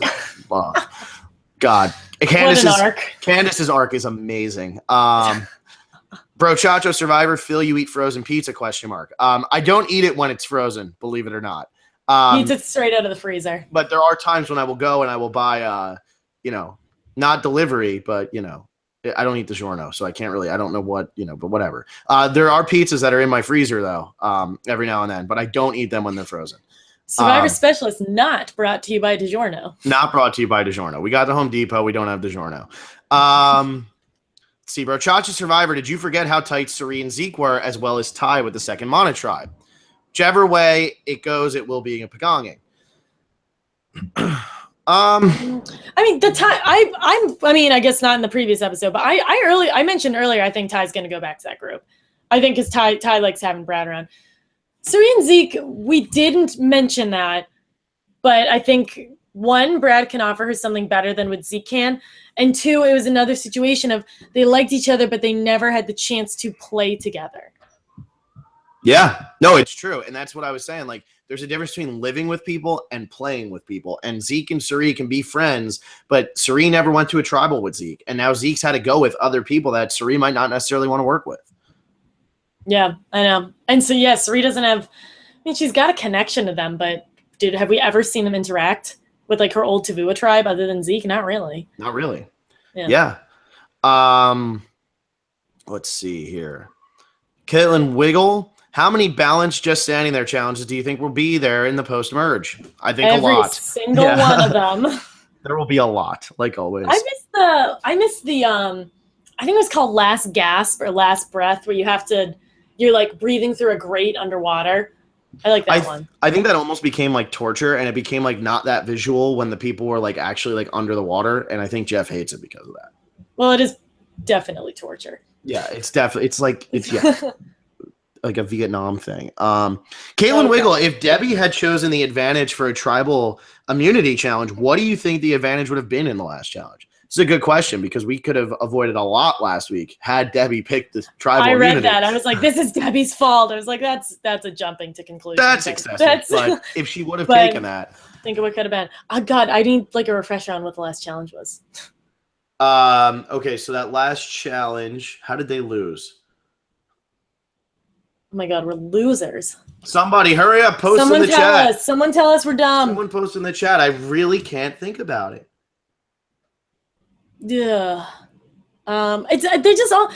God. Candace's arc is amazing. Bro, Chacho Survivor, Phil, you eat frozen pizza, ? I don't eat it when it's frozen, believe it or not. He eats it straight out of the freezer. But there are times when I will go and I will buy not delivery, but I don't eat DiGiorno, so I can't really, I don't know what, but whatever. There are pizzas that are in my freezer, though, every now and then, but I don't eat them when they're frozen. Survivor Specialist, not brought to you by DiGiorno. Not brought to you by DiGiorno. We got the Home Depot. We don't have DiGiorno. Let's see, bro. Chacha Survivor, did you forget how tight Cirie and Zeke were, as well as Ty with the second Mana tribe? Whichever way it goes, it will be a pagonging. I mean, the Ty, I mean, I guess not in the previous episode, but I mentioned earlier, I think Ty's going to go back to that group. I think because Ty likes having Brad around. Cirie and Zeke, we didn't mention that, but I think one, Brad can offer her something better than what Zeke can, and two, it was another situation of they liked each other, but they never had the chance to play together. Yeah, no, it's true, and that's what I was saying. Like, there's a difference between living with people and playing with people. And Zeke and Cirie can be friends, but Cirie never went to a tribal with Zeke. And now Zeke's had to go with other people that Cirie might not necessarily want to work with. Yeah, I know. And so, yeah, Cirie doesn't have, I mean, she's got a connection to them, but have we ever seen them interact with like her old Tavua tribe other than Zeke? Not really. Not really. Yeah. Let's see here. Caitlin Wiggle. How many balanced just standing there challenges do you think will be there in the post-merge? I think a lot. Every single one of them. There will be a lot, like always. I miss the I think it was called Last Gasp or Last Breath, where you're like breathing through a grate underwater. I like that one. I think that almost became like torture, and it became like not that visual when the people were like actually like under the water, and I think Jeff hates it because of that. Well, it is definitely torture. Yeah, it's like a Vietnam thing. Caitlin Wiggle, if Debbie had chosen the advantage for a tribal immunity challenge, what do you think the advantage would have been in the last challenge? It's a good question because we could have avoided a lot last week had Debbie picked the tribal immunity. I read that. I was like, this is Debbie's fault. I was like, that's a jumping to conclusion. That's excessive. But if she would have taken that. Think of what could have been. Oh, God, I need like a refresher on what the last challenge was. Okay, so that last challenge, how did they lose? Oh my God, we're losers. Somebody hurry up, post in the chat. Someone tell us we're dumb. Someone post in the chat. I really can't think about it. Yeah. They're just all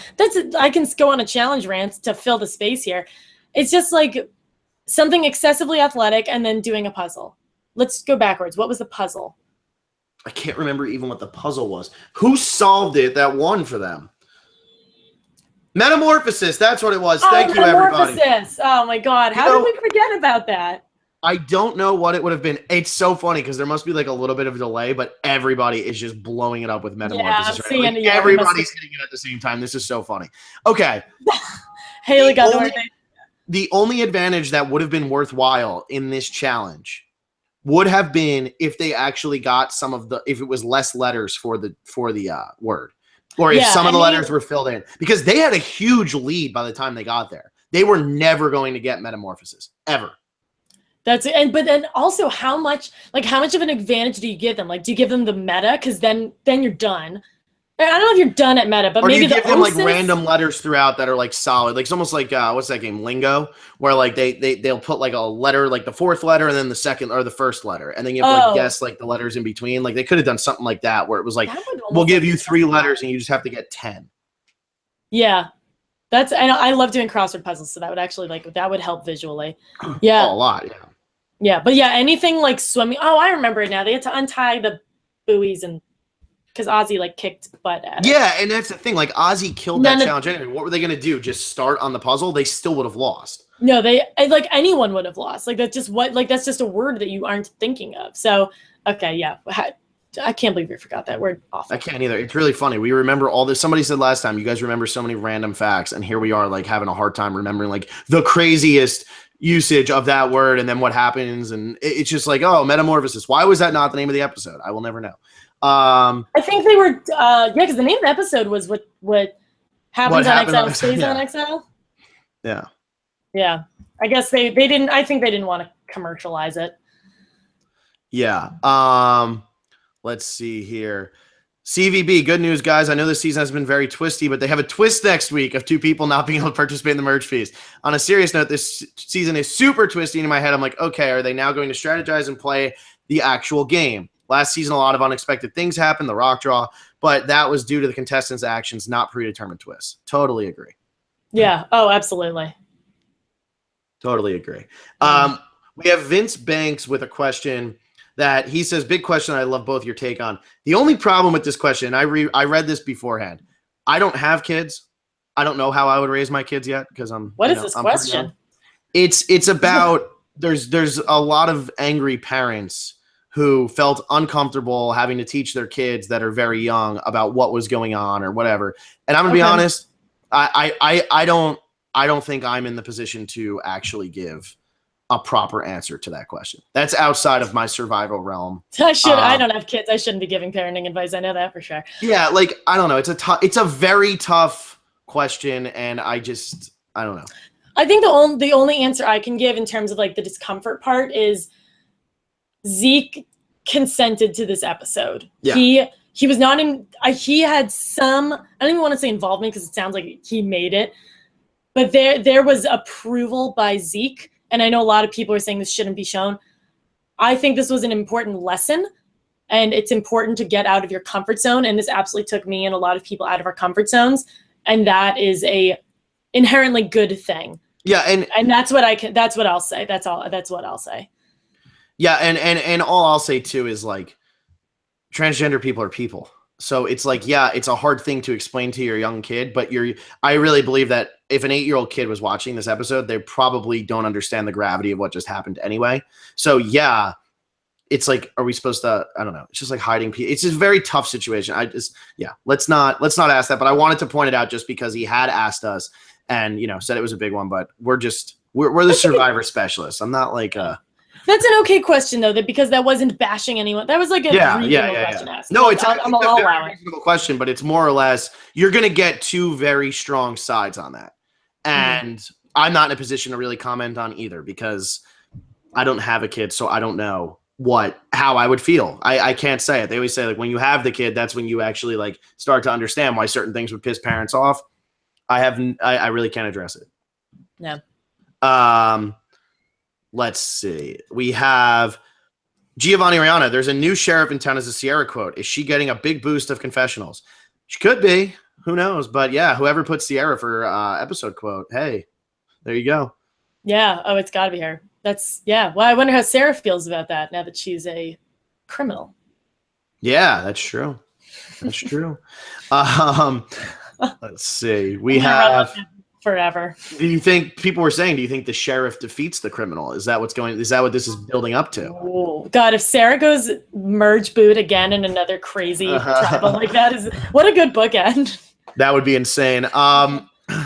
I can go on a challenge rant to fill the space here. It's just like something excessively athletic and then doing a puzzle. Let's go backwards. What was the puzzle? I can't remember even what the puzzle was. Who solved it that won for them? Metamorphosis, that's what it was. Thank you, everybody. Metamorphosis. Oh my God. How did we forget about that? I don't know what it would have been. It's so funny because there must be like a little bit of a delay, but everybody is just blowing it up with Metamorphosis. Yeah, right? Like everybody's hitting it at the same time. This is so funny. Okay. Haley got the only advantage that would have been worthwhile in this challenge would have been if they actually got some of if it was less letters for the word. Or if some of the letters were filled in. Because they had a huge lead by the time they got there. They were never going to get Metamorphosis. Ever. That's it. But then also how much of an advantage do you give them? Like, do you give them the meta? Because then you're done. I don't know if you're done at meta, but or maybe do you give them like Osis? random letters throughout that are like solid? Like it's almost like what's that game, Lingo, where like they'll put like a letter, like the fourth letter and then the second or the first letter, and then you have to like guess like the letters in between. Like they could have done something like that where it was like we'll give you 3 letters and you just have to get 10. Yeah. I love doing crossword puzzles, so that would actually that would help visually. Yeah. Oh, a lot, yeah. Yeah, but yeah, anything like swimming. Oh, I remember it now. They had to untie the buoys and because Ozzy like kicked butt at it. Yeah, and that's the thing. Like Ozzy killed that challenge anyway. What were they gonna do? Just start on the puzzle? They still would have lost. No, anyone would have lost. Like that's just a word that you aren't thinking of. So okay, yeah. I can't believe we forgot that word off. I can't either. It's really funny. We remember all this. Somebody said last time, you guys remember so many random facts, and here we are like having a hard time remembering like the craziest usage of that word and then what happens. And it's just like, oh, metamorphosis. Why was that not the name of the episode? I will never know. I think they were, because the name of the episode was what happens on Exile stays on Exile. Yeah. Yeah. I guess they didn't, I think they didn't want to commercialize it. Yeah. Let's see here. CVB, good news, guys. I know this season has been very twisty, but they have a twist next week of 2 people not being able to participate in the merge fees. On a serious note, this season is super twisty. In my head, I'm like, okay, are they now going to strategize and play the actual game? Last season, a lot of unexpected things happened, the rock draw, but that was due to the contestants' actions, not predetermined twists. Totally agree. Yeah. Oh, absolutely. Totally agree. We have Vince Banks with a question that he says, big question. I love both your take on. The only problem with this question, I read this beforehand. I don't have kids. I don't know how I would raise my kids yet because I'm. What is this question? It's about there's a lot of angry parents who felt uncomfortable having to teach their kids that are very young about what was going on or whatever. And I'm gonna be honest, I don't think I'm in the position to actually give a proper answer to that question. That's outside of my survival realm. I don't have kids. I shouldn't be giving parenting advice. I know that for sure. Yeah, like I don't know. It's a very tough question, and I don't know. I think the only answer I can give in terms of like the discomfort part is Zeke consented to this episode. Yeah. He was not in. He had some. I don't even want to say involvement because it sounds like he made it, but there was approval by Zeke. And I know a lot of people are saying this shouldn't be shown. I think this was an important lesson, and it's important to get out of your comfort zone. And this absolutely took me and a lot of people out of our comfort zones, and that is a inherently good thing. Yeah, and that's what I'll say. That's what I'll say. Yeah, and all I'll say too is like transgender people are people. So it's like, yeah, it's a hard thing to explain to your young kid, but I really believe that if an 8-year-old kid was watching this episode, they probably don't understand the gravity of what just happened anyway. So yeah, it's like, are we supposed to, I don't know. It's just like hiding people. It's just a very tough situation. Let's not ask that, but I wanted to point it out just because he had asked us and, said it was a big one, but we're the survivor specialists. I'm not like That's an okay question though, because that wasn't bashing anyone. That was like a reasonable question asked. No, it's a very reasonable question, but it's more or less you're going to get 2 very strong sides on that, and I'm not in a position to really comment on either because I don't have a kid, so I don't know how I would feel. I can't say it. They always say like when you have the kid, that's when you actually like start to understand why certain things would piss parents off. I really can't address it. No. Let's see. We have Giovanni Rihanna. There's a new sheriff in town as a Cirie quote. Is she getting a big boost of confessionals? She could be. Who knows? But yeah, whoever put Cirie for episode quote, hey, there you go. Yeah. Oh, it's got to be her. Well, I wonder how Sarah feels about that now that she's a criminal. Yeah, that's true. That's true. Let's see. We have... Forever. Do you think the sheriff defeats the criminal? Is that what this is building up to? Oh God, if Sarah goes merge boot again in another crazy tribal like that what a good bookend. That would be insane.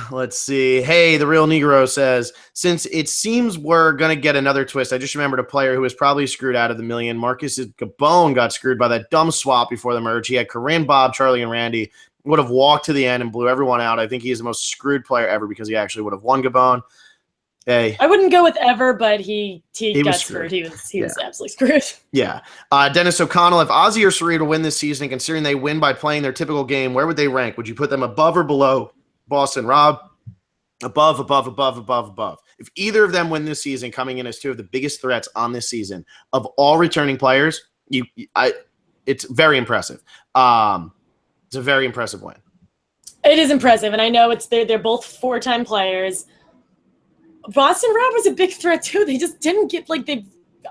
Let's see. Hey, the real Negro says, since it seems we're gonna get another twist, I just remembered a player who was probably screwed out of the million. Marcus Gabon got screwed by that dumb swap before the merge. He had Corinne, Bob, Charlie, and Randy. Would have walked to the end and blew everyone out. I think he is the most screwed player ever because he actually would have won Gabon. Hey, I wouldn't go with ever, but he was got screwed. screwed. He was absolutely screwed. Yeah. Dennis O'Connell, if Ozzy or Cirie to win this season, considering they win by playing their typical game, where would they rank? Would you put them above or below Boston? Rob? Above, above, above, above, above. If either of them win this season, coming in as two of the biggest threats on this season of all returning players, it's very impressive. It's a very impressive win. It is impressive, and I know they're both 4-time players. Boston Rob was a big threat too. They just didn't get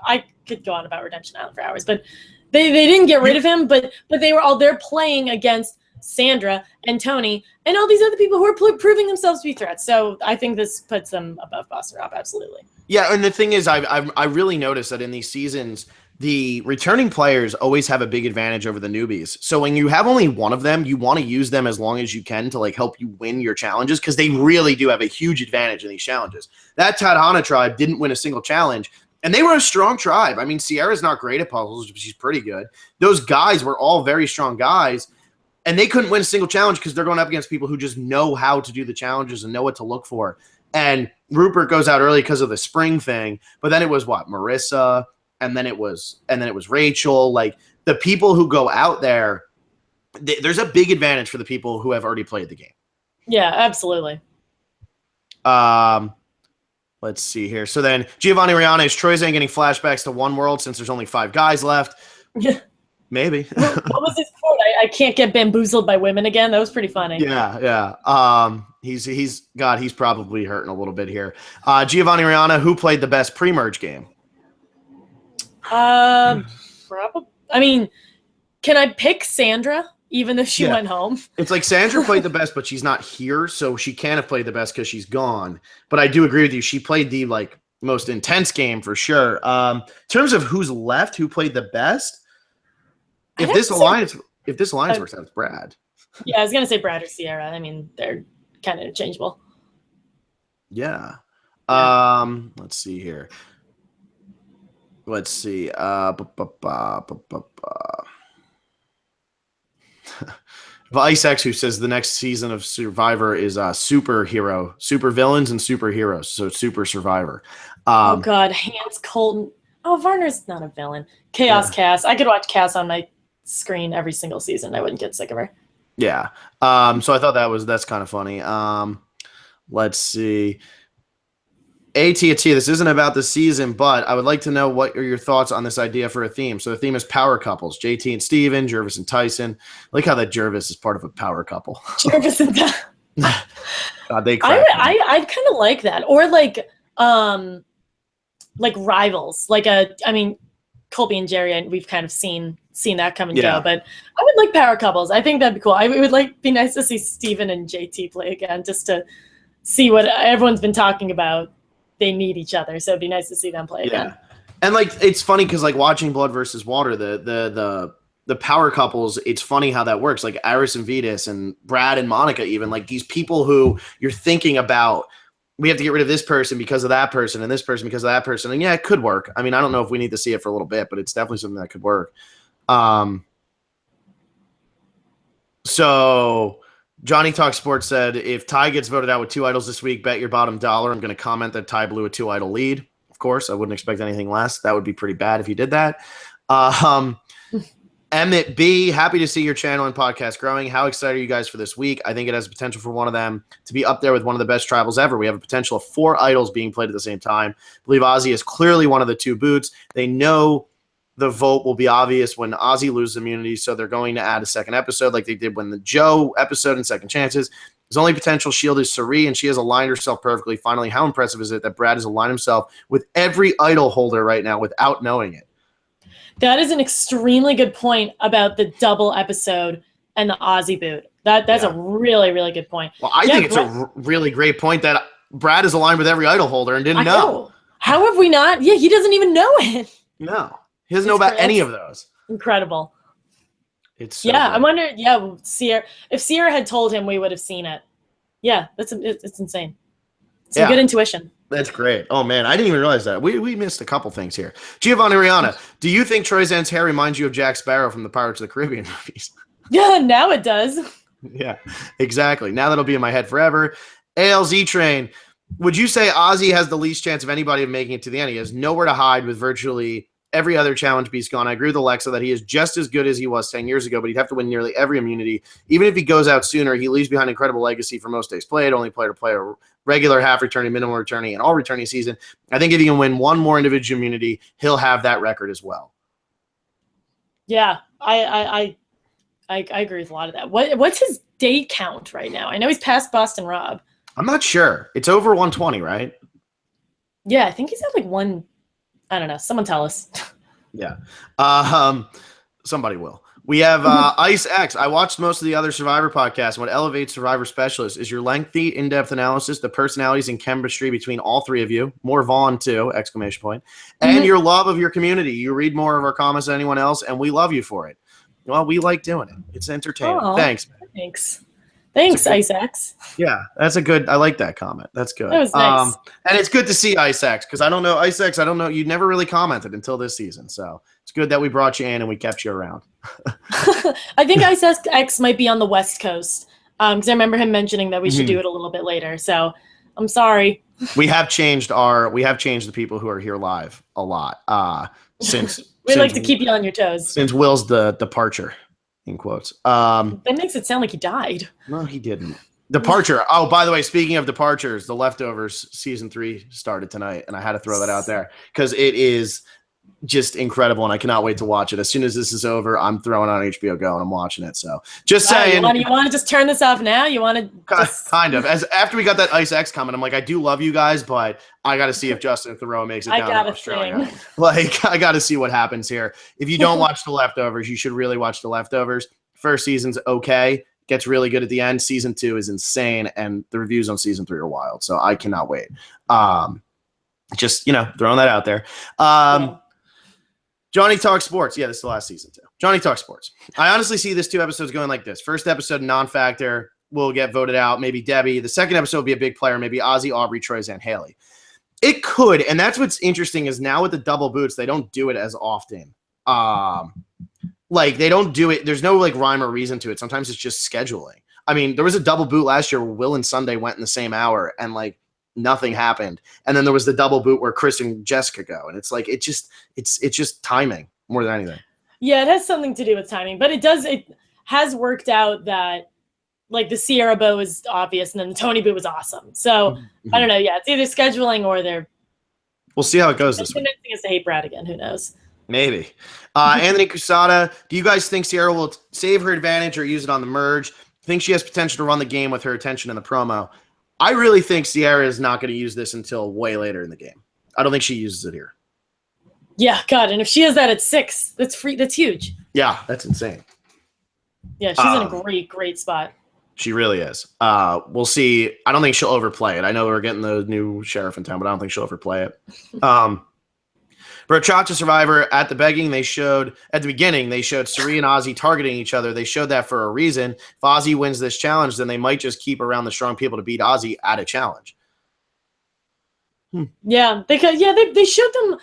I could go on about Redemption Island for hours, but they didn't get rid of him. But they're playing against Sandra and Tony and all these other people who are proving themselves to be threats. So I think this puts them above Boston Rob, absolutely. Yeah, and the thing is, I really noticed that in these seasons, the returning players always have a big advantage over the newbies. So when you have only one of them, you want to use them as long as you can to help you win your challenges, because they really do have a huge advantage in these challenges. That Tadhana tribe didn't win a single challenge, and they were a strong tribe. I mean, Sierra's not great at puzzles, but she's pretty good. Those guys were all very strong guys, and they couldn't win a single challenge because they're going up against people who just know how to do the challenges and know what to look for. And Rupert goes out early because of the spring thing, but then it was Marissa, and then it was Rachel. The people who go out there, there's a big advantage for the people who have already played the game. Yeah, absolutely. Let's see here. So then Giovanni Rihanna, is Troyzan getting flashbacks to One World since there's only 5 guys left? Yeah. Maybe. What was his quote? I can't get bamboozled by women again. That was pretty funny. Yeah. He's probably hurting a little bit here. Giovanni Rihanna, who played the best pre-merge game? Probably. I mean, can I pick Sandra even if she went home? It's like Sandra played the best, but she's not here, so she can't have played the best because she's gone. But I do agree with you. She played the most intense game for sure. In terms of who's left, who played the best, if this alliance works out, it's Brad. Yeah, I was gonna say Brad or Sierra. I mean, they're kind of interchangeable. Yeah. Let's see here. Let's see. Vice X, who says the next season of Survivor is superhero, super villains and superheroes. So Super Survivor. Oh God, Hans Colton. Oh, Varner's not a villain. Chaos Cass. I could watch Cass on my screen every single season. I wouldn't get sick of her. Yeah. So I thought that's kind of funny. Let's see. AT&T, this isn't about the season, but I would like to know what are your thoughts on this idea for a theme. So the theme is power couples. JT and Steven, Jervis and Tyson. I like how that Jervis is part of a power couple. Jervis and Tyson. God, they I kind of like that. Or rivals. Colby and Jerry, and we've kind of seen that come and go. But I would like power couples. I think that'd be cool. It would be nice to see Steven and JT play again, just to see what everyone's been talking about. They need each other, so it'd be nice to see them play again. And it's funny because watching Blood versus Water, the power couples, it's funny how that works. Like Iris and Vetus and Brad and Monica, even these people who you're thinking about. We have to get rid of this person because of that person and this person because of that person. And yeah, it could work. I mean, I don't know if we need to see it for a little bit, but it's definitely something that could work. So Johnny Talk Sports said, if Ty gets voted out with 2 idols this week, bet your bottom dollar. I'm going to comment that Ty blew a 2-idol lead. Of course, I wouldn't expect anything less. That would be pretty bad if he did that. Emmett B, happy to see your channel and podcast growing. How excited are you guys for this week? I think it has potential for one of them to be up there with one of the best tribals ever. We have a potential of 4 idols being played at the same time. I believe Ozzy is clearly one of the 2 boots. They know the vote will be obvious when Ozzy loses immunity, so they're going to add a second episode like they did when the Joe episode and Second Chances. His only potential shield is Cirie, and she has aligned herself perfectly. Finally, how impressive is it that Brad has aligned himself with every idol holder right now without knowing it? That is an extremely good point about the double episode and the Ozzy boot. That's a really, really good point. Well, I think it's a really great point that Brad is aligned with every idol holder and didn't know. How have we not? Yeah, he doesn't even know it. No. He doesn't know about any of those. Incredible. It's so good. I wonder, Cirie, if Cirie had told him, we would have seen it. Yeah, it's insane. Some good intuition. That's great. Oh, man, I didn't even realize that. We missed a couple things here. Giovanni Rihanna, do you think Troyzan's hair reminds you of Jack Sparrow from the Pirates of the Caribbean movies? Yeah, now it does. Yeah, exactly. Now that'll be in my head forever. ALZ Train, Would you say Ozzy has the least chance of anybody of making it to the end? He has nowhere to hide with virtually every other challenge beast gone. I agree with Alexa that he is just as good as he was 10 years ago, but he'd have to win nearly every immunity. Even if he goes out sooner, he leaves behind incredible legacy for most days played, only player to play a regular, half-returning, minimal returning, and all-returning season. I think if he can win one more individual immunity, he'll have that record as well. Yeah, I agree with a lot of that. What's his day count right now? I know he's past Boston Rob. I'm not sure. It's over 120, right? Yeah, I think he's at like one. I don't know. Someone tell us. Yeah. Somebody will. We have Ice X. I watched most of the other Survivor podcasts. What elevates Survivor specialists is your lengthy, in-depth analysis, the personalities and chemistry between all three of you. More Vaughn, too, ! And your love of your community. You read more of our comments than anyone else, and we love you for it. Well, we like doing it. It's entertaining. Oh, Thanks. Thanks, Ice X. Yeah, that's a good. I like that comment. That's good. That was nice. And it's good to see Ice X because I don't know Ice X. I don't know. You never really commented until this season, so it's good that we brought you in and we kept you around. I think Ice X might be on the West Coast because I remember him mentioning that we should do it a little bit later. So I'm sorry. We have changed the people who are here live a lot since we like to keep you on your toes since Will's departure. In quotes. That makes it sound like he died. No, he didn't. Departure. Oh, by the way, speaking of departures, The Leftovers season 3 started tonight, and I had to throw that out there because it is just incredible, and I cannot wait to watch it. As soon as this is over, I'm throwing on HBO Go and I'm watching it. So just saying. You want to just turn this off now? You want to kind of. As after we got that Ice X comment, I'm like, I do love you guys, but I got to see if Justin Thoreau makes it down to Australia. Like, I got to see what happens here. If you don't watch The Leftovers, you should really watch The Leftovers. First season's okay. Gets really good at the end. Season 2 is insane, and the reviews on season 3 are wild. So I cannot wait. Just throwing that out there. Johnny Talks Sports. Yeah, this is the last season too. Johnny Talks Sports. I honestly see this 2 episodes going like this. First episode, non-factor, will get voted out. Maybe Debbie. The second episode will be a big player. Maybe Ozzy, Aubrey, Troy, and Haley. It could, and that's what's interesting is now with the double boots, they don't do it as often. Like they don't do it. There's no like rhyme or reason to it. Sometimes it's just scheduling. I mean, there was a double boot last year where Will and Sunday went in the same hour, and like nothing happened. And then there was the double boot where Chris and Jessica go. And it's like, it's just timing more than anything. Yeah, it has something to do with timing, but it has worked out that like the Cirie bow is obvious and then the Tony boot was awesome. So I don't know. Yeah, it's either scheduling or we'll see how it goes this week. Next thing is to hate Brad again. Who knows? Maybe. Anthony Cusada, do you guys think Cirie will save her advantage or use it on the merge? Think she has potential to run the game with her attention in the promo? I really think Cirie is not going to use this until way later in the game. I don't think she uses it here. Yeah, God. And if she has that at 6, that's free. That's huge. Yeah, that's insane. Yeah, she's in a great spot. She really is. We'll see. I don't think she'll overplay it. I know we're getting the new sheriff in town, but I don't think she'll overplay it. For a Chacha Survivor at the beginning, they showed Cirie and Ozzy targeting each other. They showed that for a reason. If Ozzy wins this challenge, then they might just keep around the strong people to beat Ozzy at a challenge. Yeah, because they showed them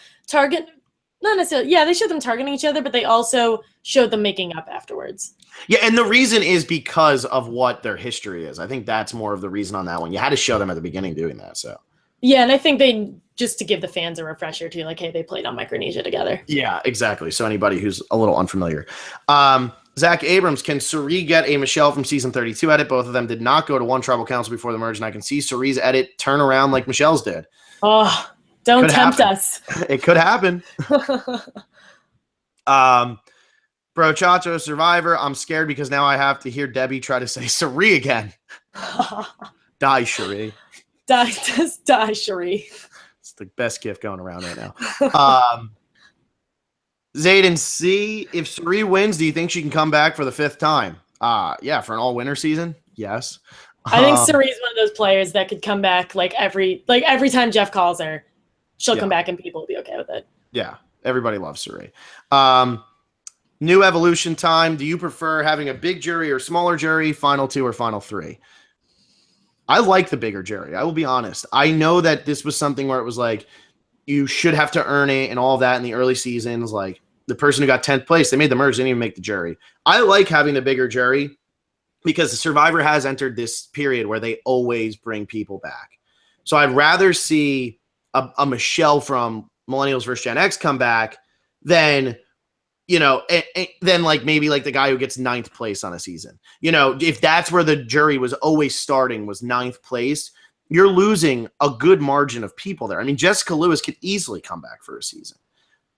not necessarily. Yeah, they showed them targeting each other, but they also showed them making up afterwards. Yeah, and the reason is because of what their history is. I think that's more of the reason on that one. You had to show them at the beginning doing that. So. Yeah, and I think they just to give the fans a refresher too, like, hey, they played on Micronesia together. Yeah, exactly. So anybody who's a little unfamiliar. Zach Abrams, can Cirie get a Michelle from season 32 edit? Both of them did not go to one tribal council before the merge, and I can see Cirie's edit turn around like Michelle's did. Oh, don't tempt us. It could happen. Bro, Chacho Survivor, I'm scared because now I have to hear Debbie try to say Cirie again. Die, Cirie. Just die, Cirie. It's the best gift going around right now. Zayden C, if Cirie wins, do you think she can come back for the 5th time? Yeah, for an all-winner season? Yes. I think Cirie's one of those players that could come back like every time Jeff calls her, she'll come back and people will be okay with it. Yeah, everybody loves Cirie. New evolution time. Do you prefer having a big jury or smaller jury, final 2 or final 3? I like the bigger jury. I will be honest. I know that this was something where it was like, you should have to earn it and all that in the early seasons. Like the person who got 10th place, they made the merge, didn't even make the jury. I like having the bigger jury because the Survivor has entered this period where they always bring people back. So I'd rather see a Michelle from Millennials vs. Gen X come back than, than like maybe like the guy who gets 9th place on a season. If that's where the jury was always starting was 9th place, you're losing a good margin of people there. I mean, Jessica Lewis could easily come back for a season.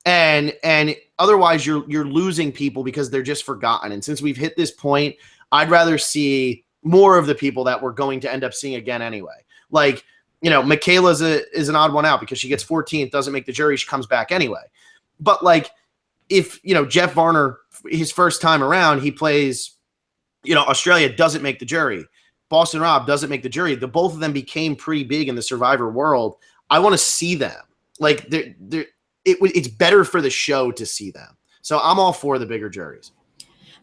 And otherwise you're losing people because they're just forgotten. And since we've hit this point, I'd rather see more of the people that we're going to end up seeing again anyway. Like, Michaela is an odd one out because she gets 14th, doesn't make the jury, she comes back anyway. But like, if Jeff Varner, his first time around, he plays, Australia, doesn't make the jury. Boston Rob doesn't make the jury. The both of them became pretty big in the Survivor world. I want to see them. Like, it's better for the show to see them. So I'm all for the bigger juries.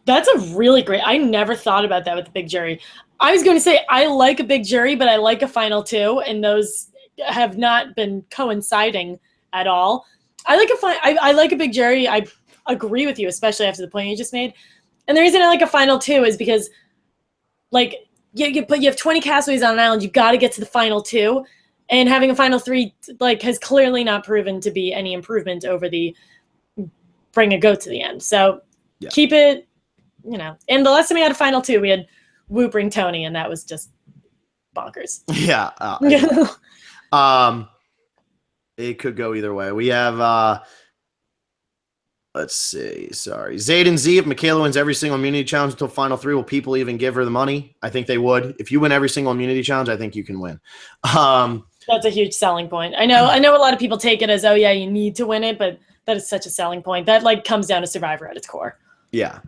That's a really great. I never thought about that with the big jury. I was going to say I like a big jury, but I like a final 2, and those have not been coinciding at all. I like a big jury. I agree with you, especially after the point you just made. And the reason I like a final 2 is because, like, you have 20 castaways on an island. You've got to get to the final 2, and having a final 3 like has clearly not proven to be any improvement over the bring a goat to the end. So keep it. And the last time we had a final 2, we had Whoop bring Tony, and that was just bonkers. Yeah. It could go either way. We have, let's see. Sorry. Zayden Z, if Michaela wins every single immunity challenge until final 3, will people even give her the money? I think they would. If you win every single immunity challenge, I think you can win. That's a huge selling point. I know a lot of people take it as, oh yeah, you need to win it, but that is such a selling point. That like comes down to Survivor at its core. Yeah.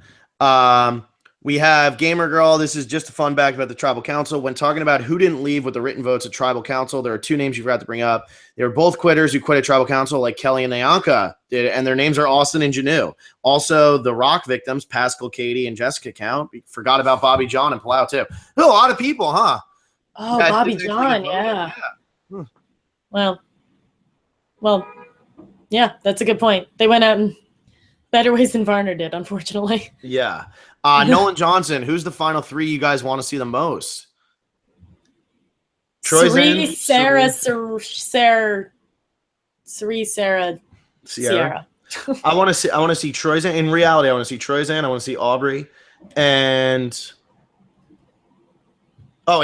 We have Gamer Girl. This is just a fun fact about the Tribal Council. When talking about who didn't leave with the written votes at Tribal Council, there are 2 names you forgot to bring up. They were both quitters who quit at Tribal Council, like Kelly and Nyanka did, and their names are Austin and Janu. Also, the Rock victims, Pascal, Katie, and Jessica count. We forgot about Bobby John and Palau, too. A lot of people, huh? Oh, Bobby John, yeah. Well, yeah, that's a good point. They went out in better ways than Varner did, unfortunately. Yeah. Nolan Johnson, who's the final 3 you guys want to see the most? Cirie, Sarah, Sierra. I want to see Troyzan. In reality, I want to see Troyzan. I want to see Aubrey, and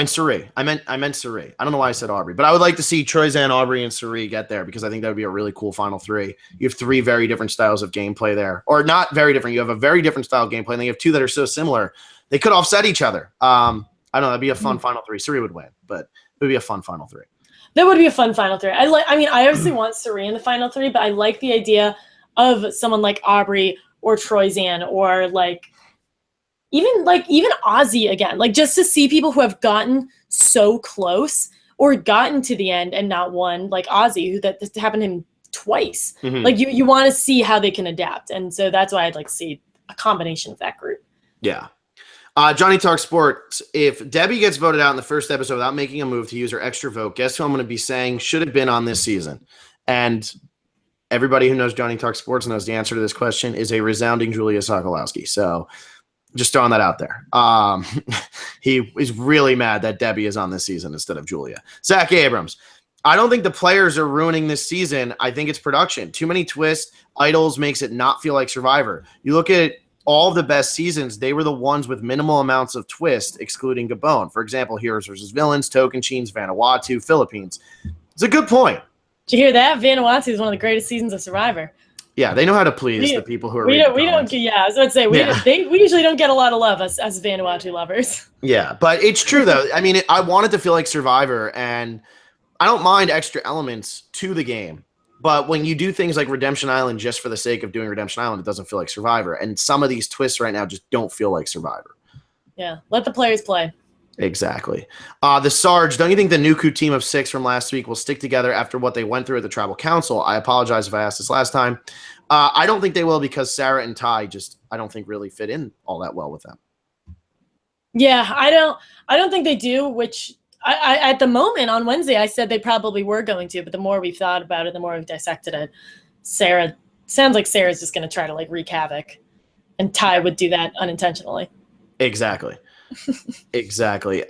Cirie. I meant Cirie. I don't know why I said Aubrey, but I would like to see Troyzan, Aubrey, and Cirie get there because I think that would be a really cool final 3. You have 3 very different styles of gameplay there, or not very different. You have a very different style of gameplay, and then you have 2 that are so similar they could offset each other. I don't know. That'd be a fun final 3. Cirie would win, but it would be a fun final 3. That would be a fun final 3. I obviously want Cirie in the final 3, but I like the idea of someone like Aubrey or Troyzan or even Ozzy again, like just to see people who have gotten so close or gotten to the end and not won, like Ozzy, who that happened to him twice. Mm-hmm. Like you want to see how they can adapt. And so that's why I'd like to see a combination of that group. Yeah. Johnny Talk Sports, if Debbie gets voted out in the first episode without making a move to use her extra vote, guess who I'm going to be saying should have been on this season? And everybody who knows Johnny Talk Sports knows the answer to this question is a resounding Julia Sokolowski. So just throwing that out there. He is really mad that Debbie is on this season instead of Julia. Zach Abrams. I don't think the players are ruining this season. I think it's production. Too many twists. Idols makes it not feel like Survivor. You look at all of the best seasons, they were the ones with minimal amounts of twist, excluding Gabon. For example, Heroes versus Villains, Tocantins, Vanuatu, Philippines. It's a good point. Did you hear that? Vanuatu is one of the greatest seasons of Survivor. Yeah, they know how to please the people who are. We don't. Yeah, I was about to say we usually don't get a lot of love as Vanuatu lovers. Yeah, but it's true though. I mean, I want it to feel like Survivor, and I don't mind extra elements to the game. But when you do things like Redemption Island just for the sake of doing Redemption Island, it doesn't feel like Survivor. And some of these twists right now just don't feel like Survivor. Yeah, let the players play. Exactly. The Sarge, don't you think the Nuku team of 6 from last week will stick together after what they went through at the Tribal Council? I apologize if I asked this last time. I don't think they will because Sarah and Ty I don't think really fit in all that well with them. Yeah, I don't think they do, which I at the moment on Wednesday I said they probably were going to, but the more we've thought about it, the more we've dissected it, sounds like Sarah's just going to try to wreak havoc, and Ty would do that unintentionally. Exactly. Exactly.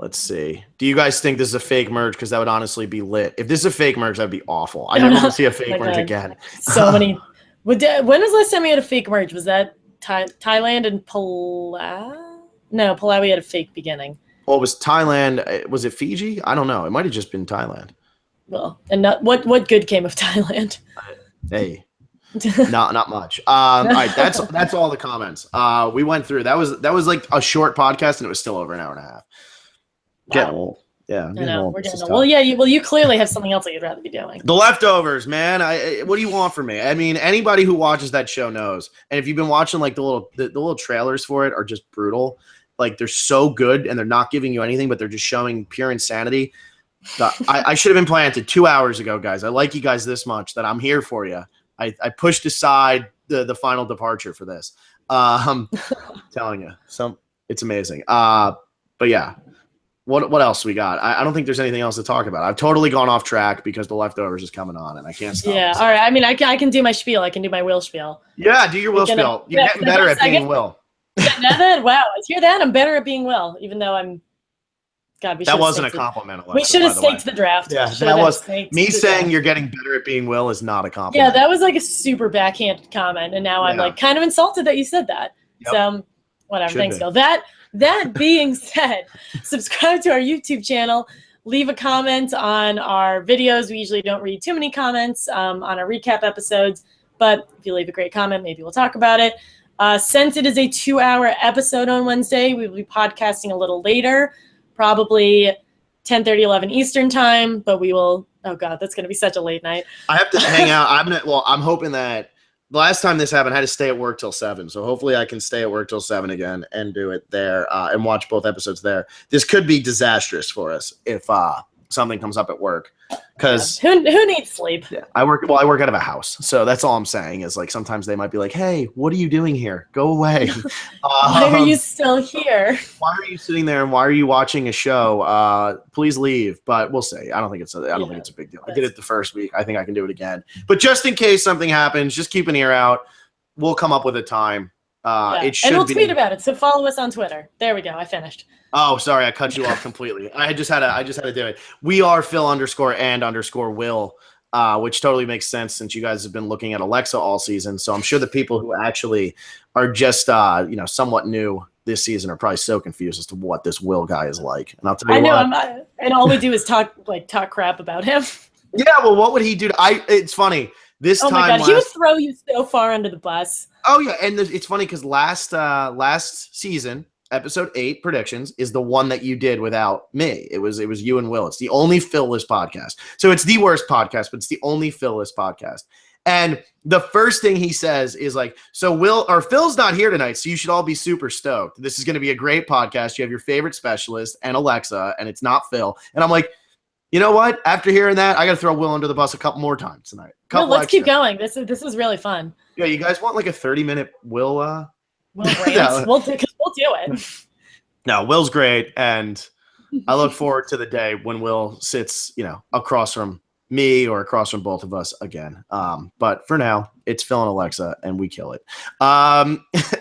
Let's see. Do you guys think this is a fake merge? Because that would honestly be lit. If this is a fake merge, that'd be awful. I never want to see a fake merge again. So many. When was the last time we had a fake merge? Was that Thailand and Palau? No, Palau had a fake beginning. Well, it was Thailand. Was it Fiji? I don't know. It might have just been Thailand. Well, and what good came of Thailand? Hey, not much. All right, that's all the comments. We went through. That was like a short podcast, and it was still over an hour and a half. Getting old. Yeah, I know. We're getting old. Well, yeah. You clearly have something else that you'd rather be doing. The Leftovers, man. What do you want from me? I mean, anybody who watches that show knows. And if you've been watching, like the little trailers for it are just brutal. Like they're so good, and they're not giving you anything, but they're just showing pure insanity. I should have been planted 2 hours ago, guys. I like you guys this much that I'm here for you. I pushed aside the final departure for this. I'm telling you, it's amazing. But yeah. What else we got? I don't think there's anything else to talk about. I've totally gone off track because The Leftovers is coming on, and I can't stop. Yeah, all right. I mean, I can do my spiel. I can do my Will spiel. Yeah, do your Will spiel. You're getting better at being Will. Wow, hear that? I'm better at being Will, even though I'm. God, that wasn't a compliment. Alexa, we should have staked the draft. Yeah, that was me saying you're getting better at being Will is not a compliment. Yeah, that was like a super backhanded comment, and now I'm like kind of insulted that you said that. Yep. So whatever. Thanks, Phil. That being said, subscribe to our YouTube channel. Leave a comment on our videos. We usually don't read too many comments on our recap episodes, but if you leave a great comment, maybe we'll talk about it. Since it is a 2-hour episode on Wednesday, we will be podcasting a little later, probably 10:30, 11 Eastern time, but we will. Oh God, that's going to be such a late night. I have to hang out. I'm hoping that. The last time this happened, I had to stay at work till 7. So hopefully I can stay at work till 7 again and do it there and watch both episodes there. This could be disastrous for us if something comes up at work. Because who needs sleep? Yeah, I work out of a house. So that's all I'm saying is like sometimes they might be like, hey, what are you doing here? Go away. Why are you still here? Why are you sitting there and why are you watching a show? Please leave. But we'll see. I don't think it's a big deal. I did it the first week. I think I can do it again. But just in case something happens, just keep an ear out. We'll come up with a time. And we'll tweet about it. So follow us on Twitter. There we go. I finished. Oh, sorry, I cut you off completely. I just had to do it. We are Phil_and_Will, which totally makes sense since you guys have been looking at Alexa all season. So I'm sure the people who actually are just somewhat new this season are probably so confused as to what this Will guy is like. And I'll tell you and all we do is talk crap about him. Yeah, well, what would he do? It's funny. This time, my God, he would throw you so far under the bus. Oh yeah, and it's funny because last season, episode 8 predictions is the one that you did without me. It was you and Will. It's the only Phil-less podcast. So it's the worst podcast, but it's the only Phil-less podcast. And the first thing he says is like, so Phil's not here tonight, so you should all be super stoked. This is going to be a great podcast. You have your favorite specialist and Alexa, and it's not Phil. And I'm like, you know what? After hearing that, I got to throw Will under the bus a couple more times tonight. Let's keep going. This is really fun. Yeah, you guys want like a 30-minute Will? We'll do it. No, Will's great, and I look forward to the day when Will sits, across from me or across from both of us again. But for now, it's Phil and Alexa, and we kill it.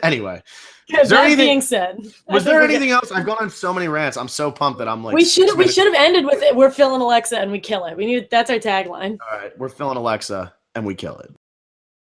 Anyway. Yeah, that being said, was there anything else? I've gone on so many rants. I'm so pumped that I'm like. We should have ended with it. We're Phil and Alexa, and we kill it. That's our tagline. All right, we're Phil and Alexa, and we kill it.